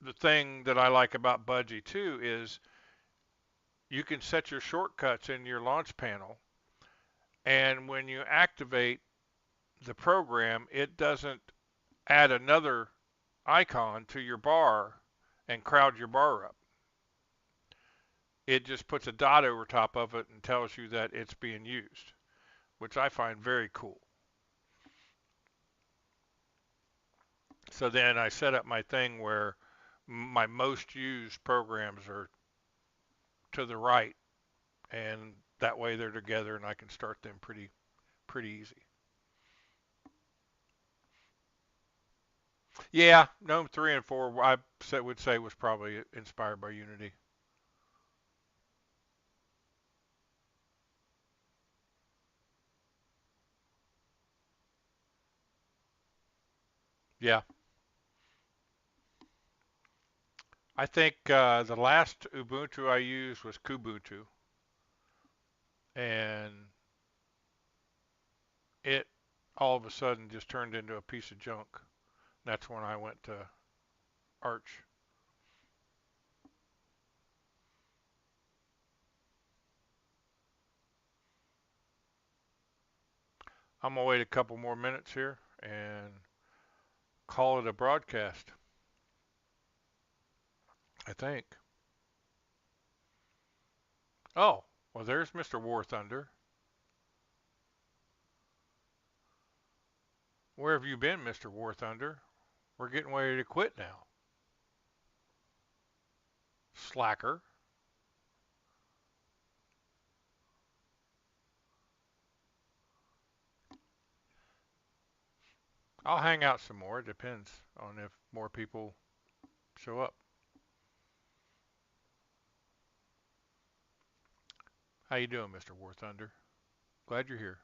the thing that I like about Budgie too is you can set your shortcuts in your launch panel, and when you activate the program, it doesn't add another icon to your bar and crowd your bar up. It just puts a dot over top of it and tells you that it's being used, which I find very cool. So then I set up my thing where my most used programs are to the right, and that way they're together and I can start them pretty easy. Yeah, GNOME 3 and 4 would say was probably inspired by Unity. Yeah, I think the last Ubuntu I used was Kubuntu, and it all of a sudden just turned into a piece of junk. That's when I went to Arch. I'm gonna wait a couple more minutes here and call it a broadcast, I think. Oh, well, there's Mr. War Thunder. Where have you been, Mr. War Thunder? We're getting ready to quit now. Slacker. I'll hang out some more. It depends on if more people show up. How you doing, Mr. War Thunder? Glad you're here.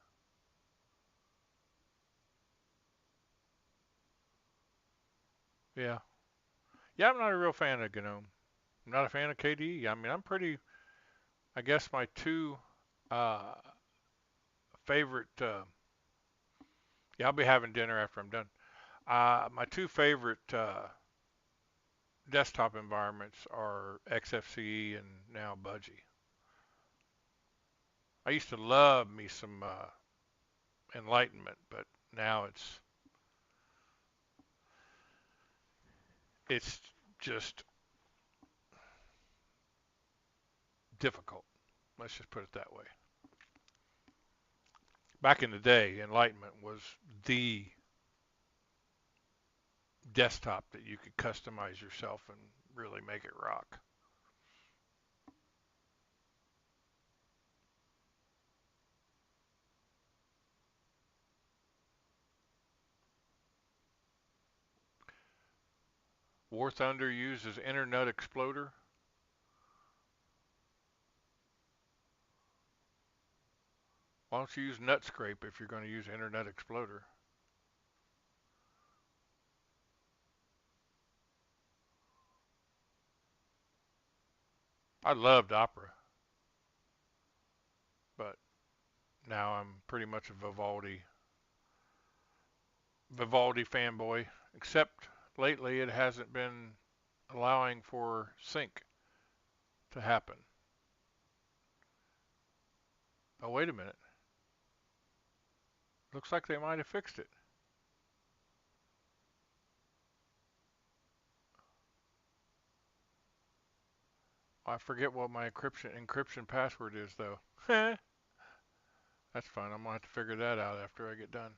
Yeah. Yeah, I'm not a real fan of GNOME. I'm not a fan of KDE. I mean, I'm pretty. I guess my two uh, favorite. Yeah, I'll be having dinner after I'm done. My two favorite desktop environments are XFCE and now Budgie. I used to love me some Enlightenment, but now it's just difficult. Let's just put it that way. Back in the day, Enlightenment was the desktop that you could customize yourself and really make it rock. War Thunder uses Internet Explorer. Why don't you use Netscape if you're going to use Internet Explorer? I loved Opera, but now I'm pretty much a Vivaldi fanboy. Except lately, it hasn't been allowing for sync to happen. Oh, wait a minute. Looks like they might have fixed it. I forget what my encryption password is though. That's fine. I'm gonna have to figure that out after I get done.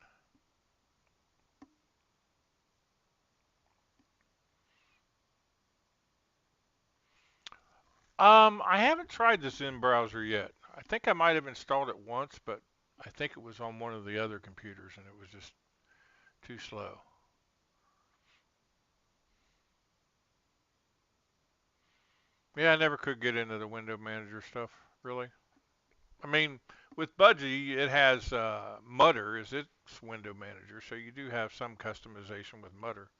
I haven't tried this in browser yet. I think I might have installed it once, but I think it was on one of the other computers and it was just too slow. Yeah, I never could get into the window manager stuff, really. I mean, with Budgie, it has Mutter as its window manager, so you do have some customization with Mutter.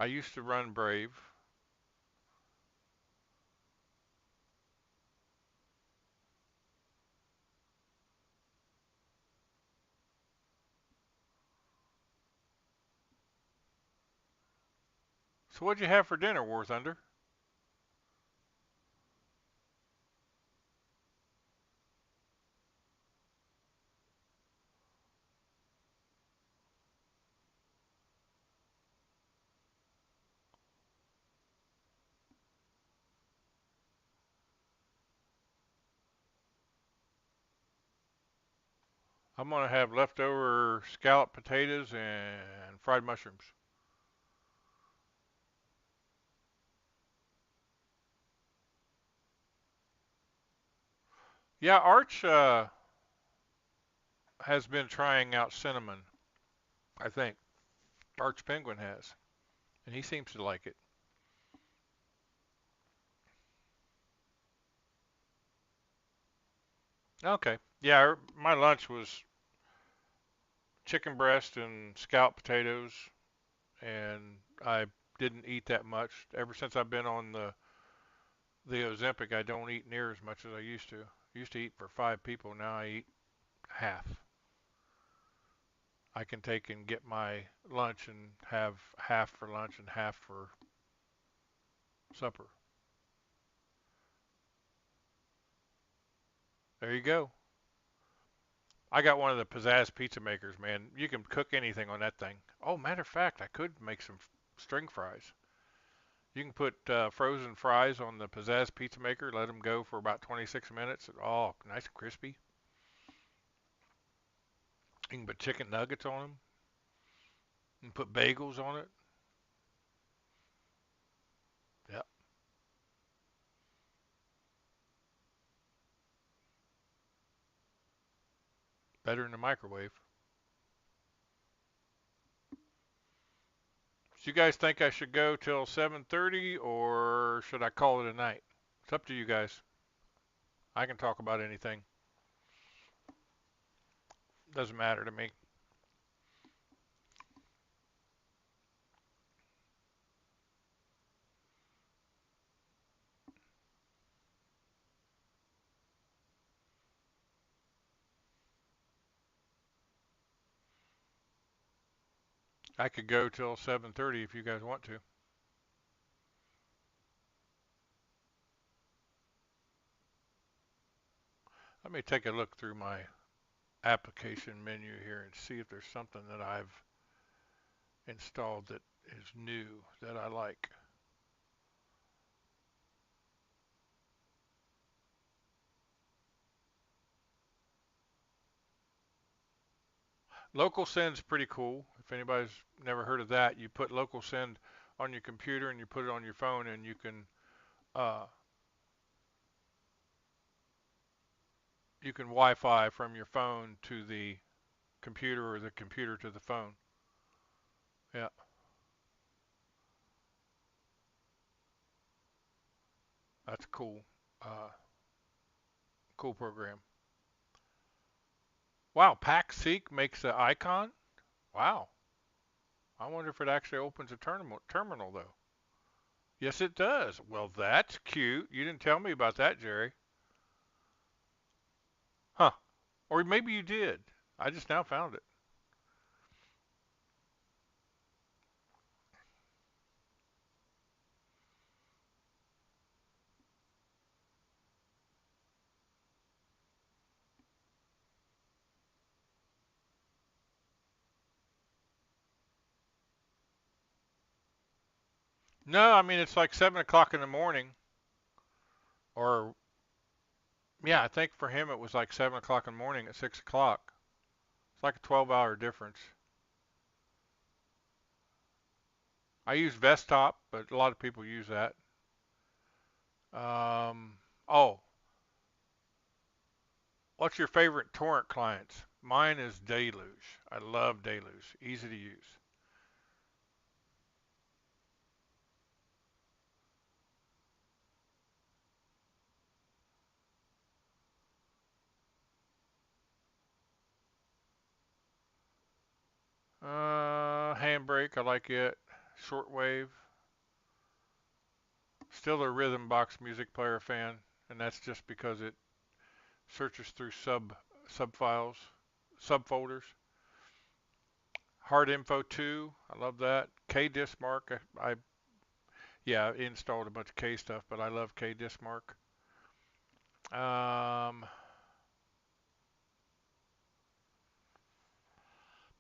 I used to run Brave. So what'd you have for dinner, War Thunder? I'm gonna have leftover scalloped potatoes and fried mushrooms. Yeah, Arch has been trying out cinnamon. I think Arch Penguin has, and he seems to like it. Okay. Yeah, my lunch was chicken breast and scalloped potatoes, and I didn't eat that much. Ever since I've been on the Ozempic, I don't eat near as much as I used to. I used to eat for 5 people. Now I eat half. I can take and get my lunch and have half for lunch and half for supper. There you go. I got one of the pizzazz pizza makers, man. You can cook anything on that thing. Oh, matter of fact, I could make some string fries. You can put frozen fries on the pizzazz pizza maker, let them go for about 26 minutes. Oh, nice and crispy. You can put chicken nuggets on them and put bagels on it. Yeah, better in the microwave. So you guys think I should go till 7:30 or should I call it a night? It's up to you guys. I can talk about anything. Doesn't matter to me. I could go till 7:30 if you guys want to. Let me take a look through my application menu here and see if there's something that I've installed that is new that I like. Local send's pretty cool. If anybody's never heard of that, you put local send on your computer and you put it on your phone and uh, you can Wi-Fi from your phone to the computer or the computer to the phone. Yeah, that's cool. Uh, cool program. Wow, PackSeek makes an icon. Wow. I wonder if it actually opens a terminal though. Yes, it does. Well, that's cute. You didn't tell me about that, Jerry. Huh. Or maybe you did. I just now found it. No, I mean it's like 7 o'clock in the morning, or yeah, I think for him it was like 7 o'clock in the morning at 6 o'clock. It's like a 12-hour difference. I use Vestop, but a lot of people use that. Oh, what's your favorite torrent clients? Mine is Deluge. I love Deluge. Easy to use. Handbrake, I like it. Shortwave. Still a Rhythm Box music player fan, and that's just because it searches through subfiles, subfolders. Hard Info 2, I love that. K Dismark, yeah, I installed a bunch of K stuff, but I love K Dismark. Um,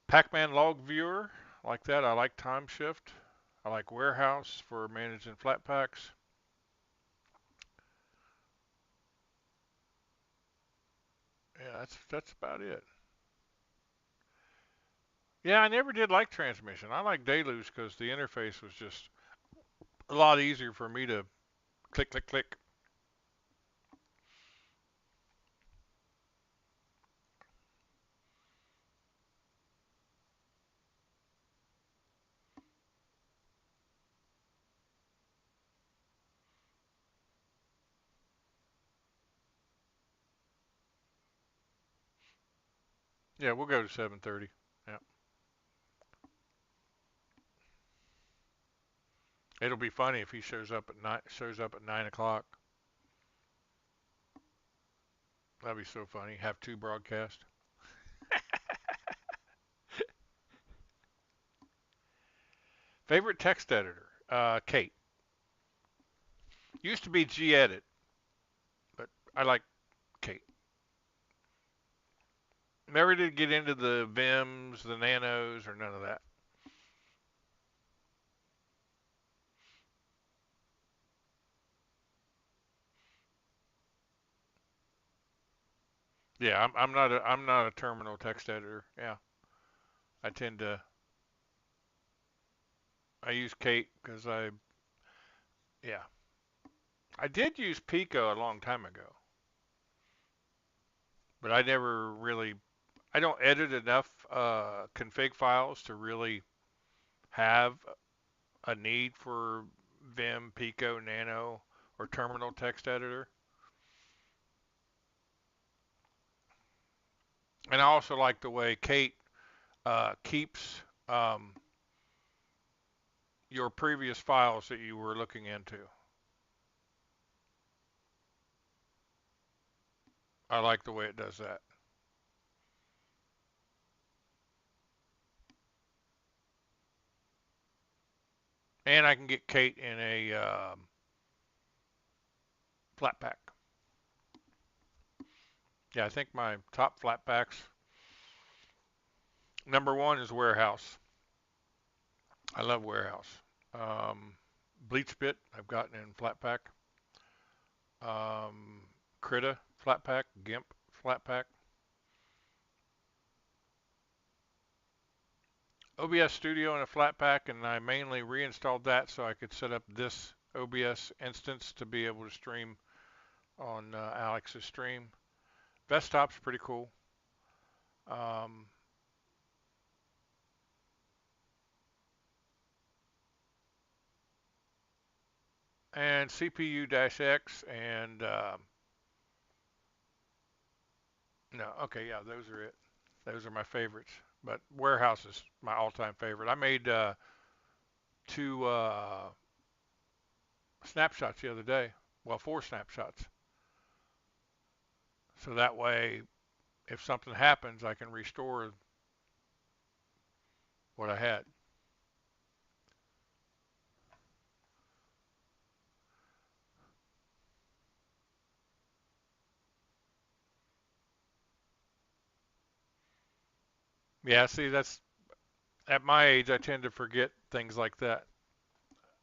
Pac-Man Log Viewer, like that. I like Time Shift. I like Warehouse for managing flat packs. Yeah, that's about it. Yeah, I never did like transmission. I like Deluge because the interface was just a lot easier for me to click, click, click. Yeah, we'll go to 7:30. Yeah, it'll be funny if he shows up at 9 o'clock. That'd be so funny. Have two broadcasts. Favorite text editor? Kate. Used to be Gedit, but I like Kate. Never did get into the Vims, the Nanos, or none of that. Yeah, I'm not a terminal text editor. Yeah, I tend to I use Kate because yeah, I did use Pico a long time ago, but I never really I don't edit enough config files to really have a need for Vim, Pico, Nano, or terminal text editor. And I also like the way Kate keeps your previous files that you were looking into. I like the way it does that. And I can get Kate in a flat pack. Yeah, I think my top flat packs. Number one is Warehouse. I love Warehouse. Um, Bleach Bit, I've gotten in flat pack. Um, Krita flat pack, GIMP flat pack. OBS Studio in a flat pack, and I mainly reinstalled that so I could set up this OBS instance to be able to stream on Alex's stream. Desktop's pretty cool. Um, and CPU-X and no, okay, yeah, those are it. Those are my favorites. But Warehouse is my all-time favorite. I made two snapshots the other day. Well, four snapshots. So that way, if something happens, I can restore what I had. Yeah, see, that's at my age, I tend to forget things like that.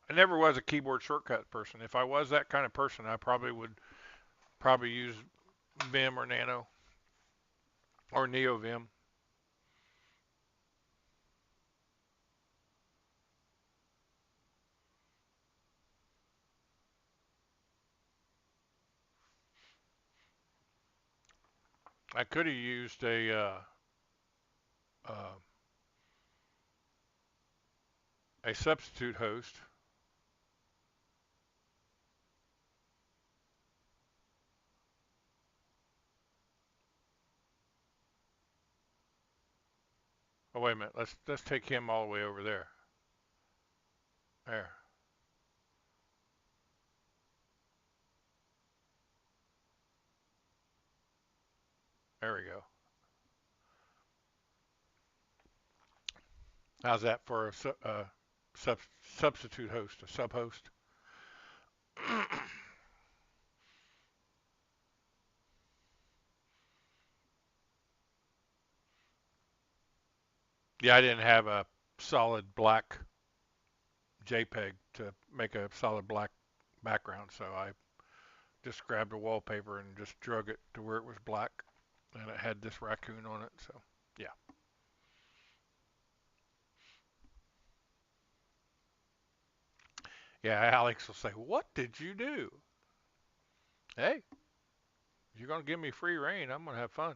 I never was a keyboard shortcut person. If I was that kind of person, I probably would probably use Vim or Nano or Neo Vim. I could have used uh, a substitute host. Oh wait a minute. Let's take him all the way over there. There. There we go. How's that for a sub, substitute host, a sub host? Yeah, I didn't have a solid black JPEG to make a solid black background, so I just grabbed a wallpaper and just drug it to where it was black, and it had this raccoon on it. So yeah, yeah. Alex will say, "What did you do?" Hey, if you're gonna give me free reign, I'm gonna have fun.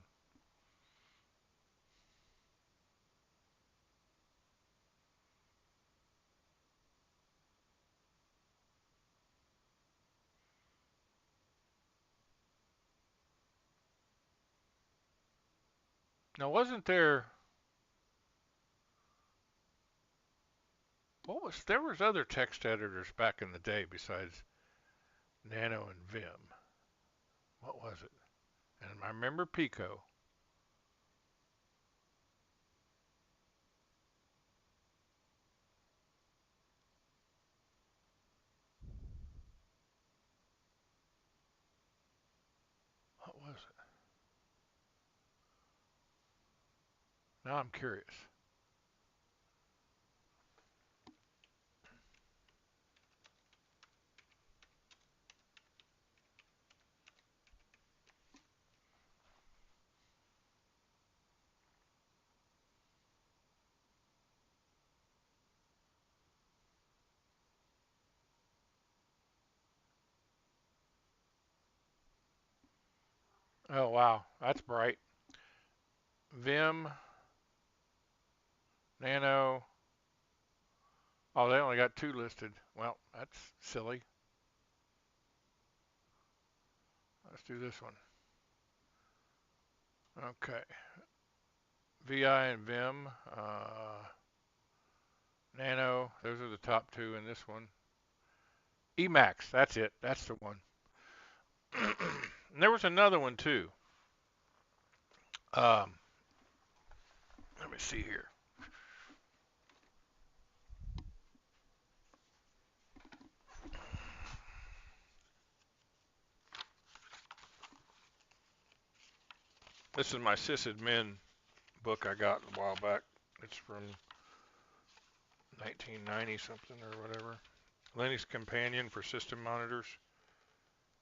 Now, wasn't there? What was there was other text editors back in the day besides Nano and Vim. What was it? And I remember Pico. What was it? Now I'm curious. Oh wow, that's bright. Vim, Nano. Oh, they only got two listed. Well, that's silly. Let's do this one. Okay. VI and Vim. Nano. Those are the top two in this one. Emacs. That's it. That's the one. And there was another one too. Um, Let me see here. This is my sysadmin book I got a while back. It's from 1990 something or whatever. Linux Companion for System Monitors,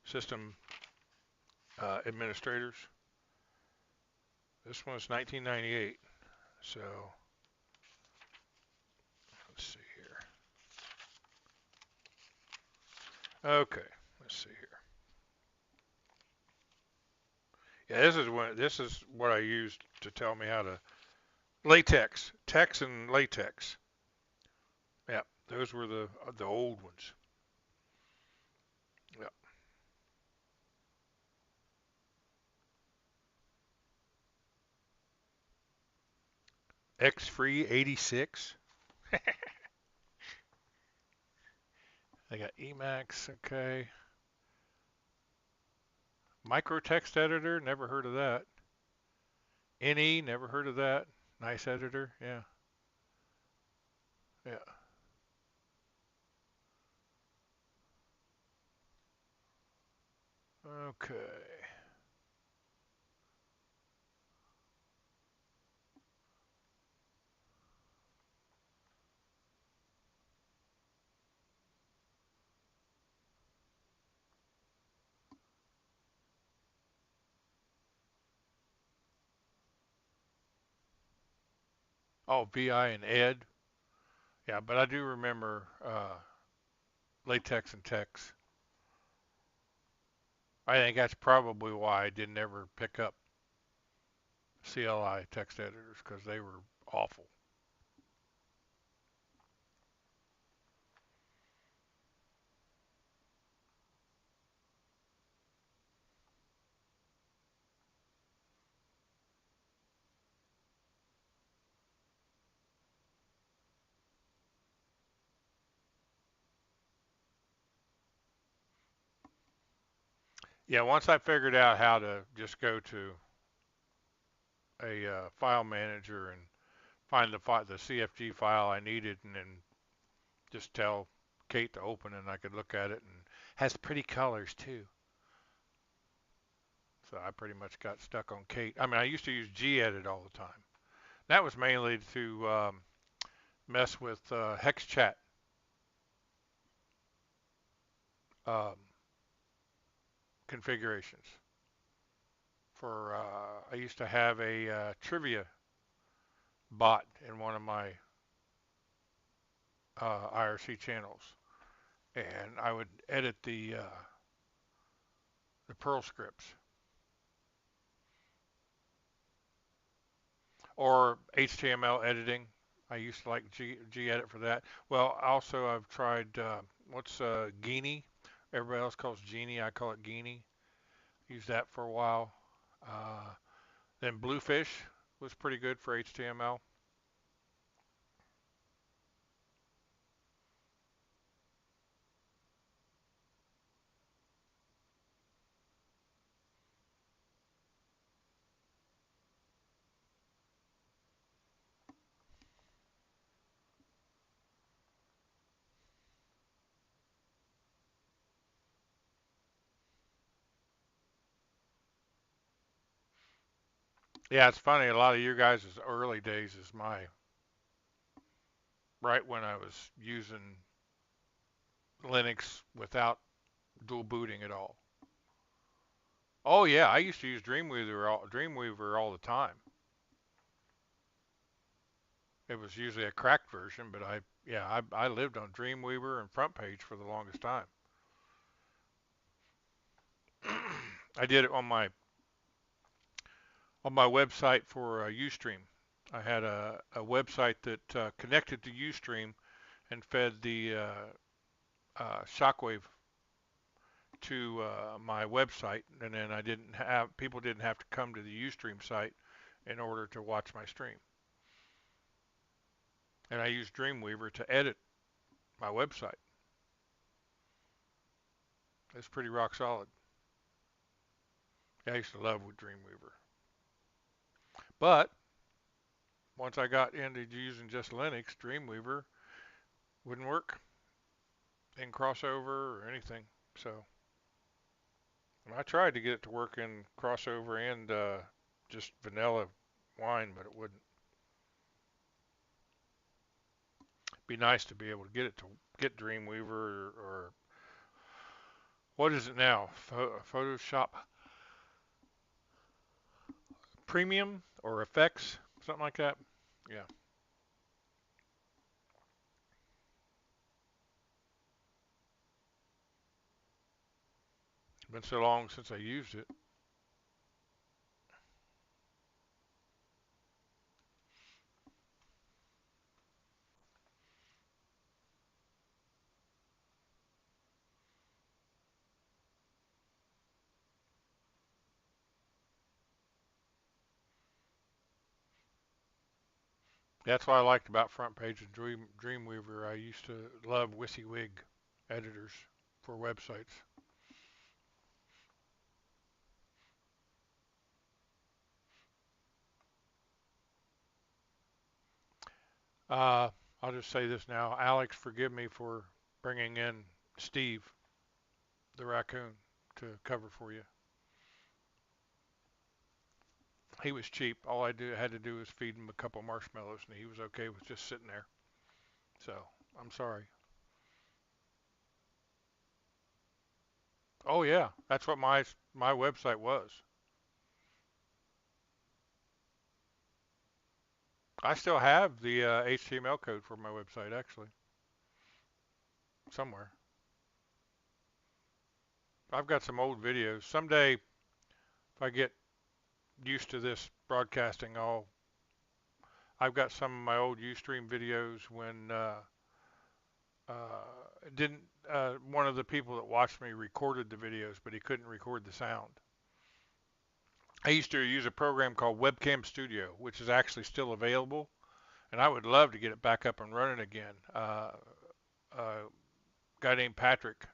System Administrators. This one's 1998. So let's see here. Okay, let's see here. Yeah, this is what I used to tell me how to latex, text and latex. Yeah, those were the old ones. X Free 86. I got Emacs. Okay. Microtext editor. Never heard of that. NE. Never heard of that. Nice editor. Yeah. Yeah. Okay. Oh, VI and Ed. Yeah, but I do remember latex and text. I think that's probably why I didn't ever pick up CLI text editors because they were awful. Yeah, once I figured out how to just go to a file manager and find the CFG file I needed, and then just tell Kate to open it, and I could look at it, and has pretty colors too. So I pretty much got stuck on Kate. I mean, I used to use gedit all the time. That was mainly to mess with hex chat. Um, configurations. For I used to have a trivia bot in one of my IRC channels, and I would edit the Perl scripts or HTML editing. I used to like gedit for that. Well, also I've tried what's Geany. Everybody else calls Genie. I call it Geany. Used that for a while. Uh, then Bluefish was pretty good for HTML. Yeah, it's funny. A lot of you guys' early days is my right when I was using Linux without dual booting at all. Oh yeah, I used to use Dreamweaver all the time. It was usually a cracked version, but I lived on Dreamweaver and Front Page for the longest time. I did it on my website for Ustream. I had a website that connected to Ustream and fed the Shockwave to my website, and then I didn't have people didn't have to come to the Ustream site in order to watch my stream. And I used Dreamweaver to edit my website. It's pretty rock solid. I used to love with Dreamweaver. But once I got into using just Linux, Dreamweaver wouldn't work in crossover or anything. So I tried to get it to work in crossover and just vanilla wine, but it wouldn't. Be nice to be able to get it to get Dreamweaver or what is it now? Photoshop Premium or Effects, something like that. Yeah, it's been so long since I used it. That's what I liked about Front Page and Dreamweaver. I used to love WYSIWYG editors for websites. Uh, I'll just say this now. Alex, forgive me for bringing in Steve, the raccoon, to cover for you. He was cheap. All had to do was feed him a couple marshmallows, and he was okay with just sitting there. So I'm sorry. Oh yeah, that's what my website was. I still have the HTML code for my website actually somewhere. I've got some old videos. Someday, if I get used to this broadcasting, I've got some of my old UStream videos when didn't one of the people that watched me recorded the videos, but he couldn't record the sound. I used to use a program called Webcam Studio, which is actually still available, and I would love to get it back up and running again. A guy named Patrick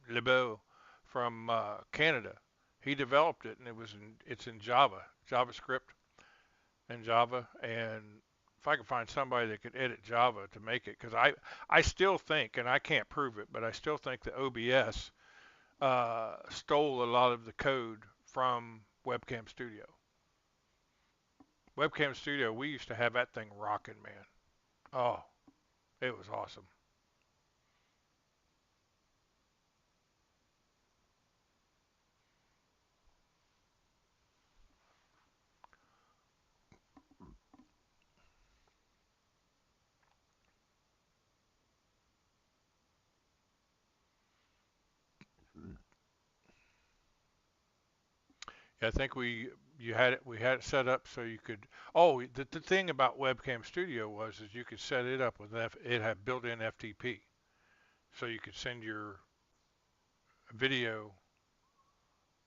LeBeau from Canada, he developed it, and it's in Java, JavaScript, and Java. And if I could find somebody that could edit Java to make it, because I still think, and I can't prove it, but I still think that OBS stole a lot of the code from Webcam Studio. Webcam Studio, we used to have that thing rocking, man. Oh, it was awesome. Yeah, I think we had it set up so you could. Oh, the thing about Webcam Studio was is you could set it up with it had built-in FTP, so you could send your video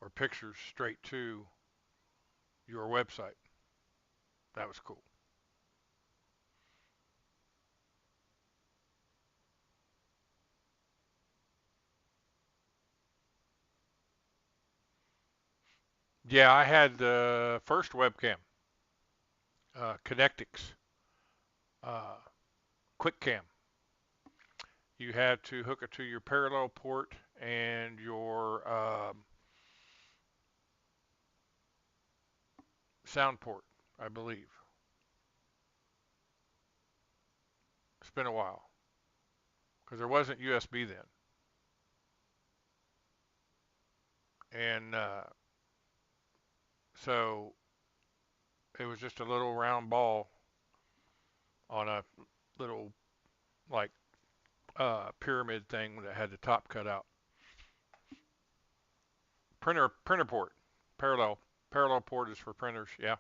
or pictures straight to your website. That was cool. Yeah, I had the first webcam, Connectix, uh, QuickCam. You had to hook it to your parallel port and your sound port, I believe. It's been a while because there wasn't USB then, and so it was just a little round ball on a little like pyramid thing that had the top cut out. Printer port, parallel port is for printers. Yeah,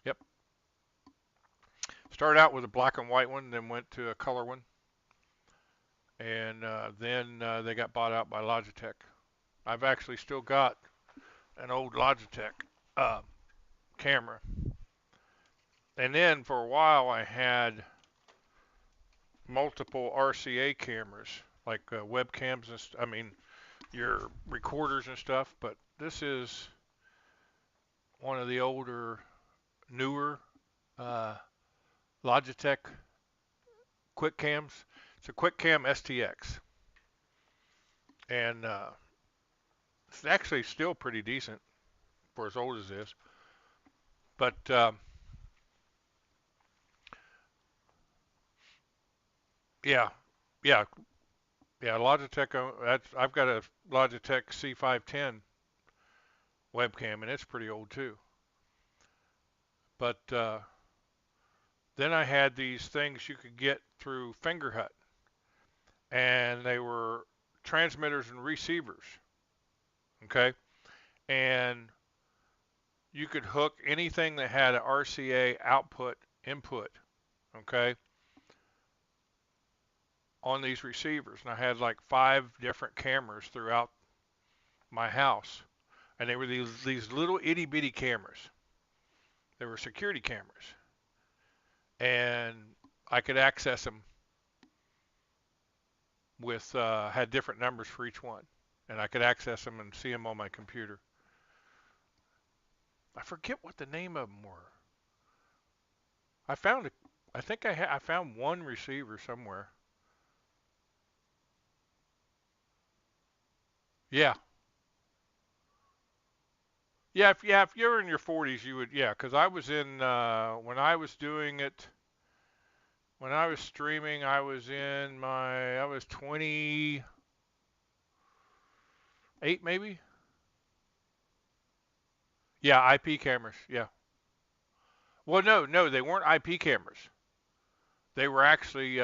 yep. Started out with a black and white one, then went to a color one, and then they got bought out by Logitech. I've actually still got an old Logitech uh, camera, and then for a while I had multiple RCA cameras, like webcams and I mean your recorders and stuff. But this is one of the older, newer uh, Logitech quick cams. It's a quick cam STX, and it's actually still pretty decent for as old as it is. But yeah, yeah, yeah. Logitech. I've got a Logitech C510 webcam, and it's pretty old too. But then I had these things you could get through Fingerhut, and they were transmitters and receivers. Okay, and you could hook anything that had an RCA output input. Okay, on these receivers, and I had like 5 different cameras throughout my house, and they were these little itty bitty cameras. They were security cameras, and I could access them with had different numbers for each one, and I could access them and see them on my computer. I forget what the name of them were. I found it. I think I found one receiver somewhere. Yeah, yeah. If you're in your 40s, you would. Yeah, because I was in when I was doing it. When I was streaming, I was 28 maybe. Yeah, IP cameras. Yeah. Well, no, they weren't IP cameras. They were actually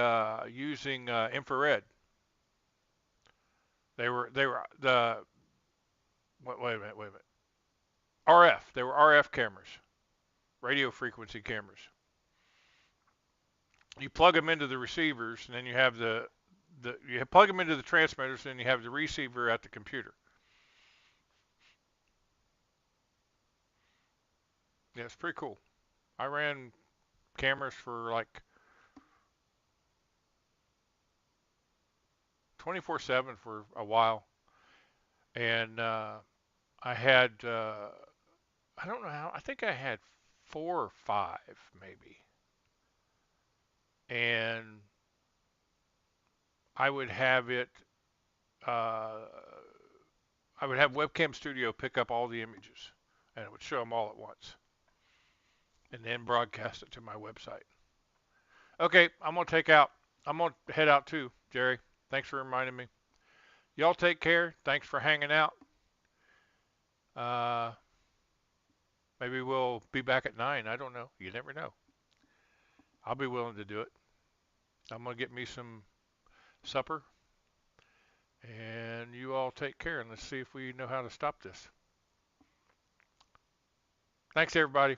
using infrared. They were the wait a minute. RF. They were RF cameras, radio frequency cameras. You plug them into the receivers, and then you have the you plug them into the transmitters, and you have the receiver at the computer. Yeah, it's pretty cool. I ran cameras for like 24/7 for a while, and I had I don't know how I think I had 4 or 5 maybe, and I would have it. Uh, I would have Webcam Studio pick up all the images, and it would show them all at once, and then broadcast it to my website. Okay, I'm gonna take out. I'm gonna head out too, Jerry. Thanks for reminding me. Y'all take care. Thanks for hanging out. Uh, maybe we'll be back at 9. I don't know. You never know. I'll be willing to do it. I'm gonna get me some supper, and you all take care. And let's see if we know how to stop this. Thanks, everybody.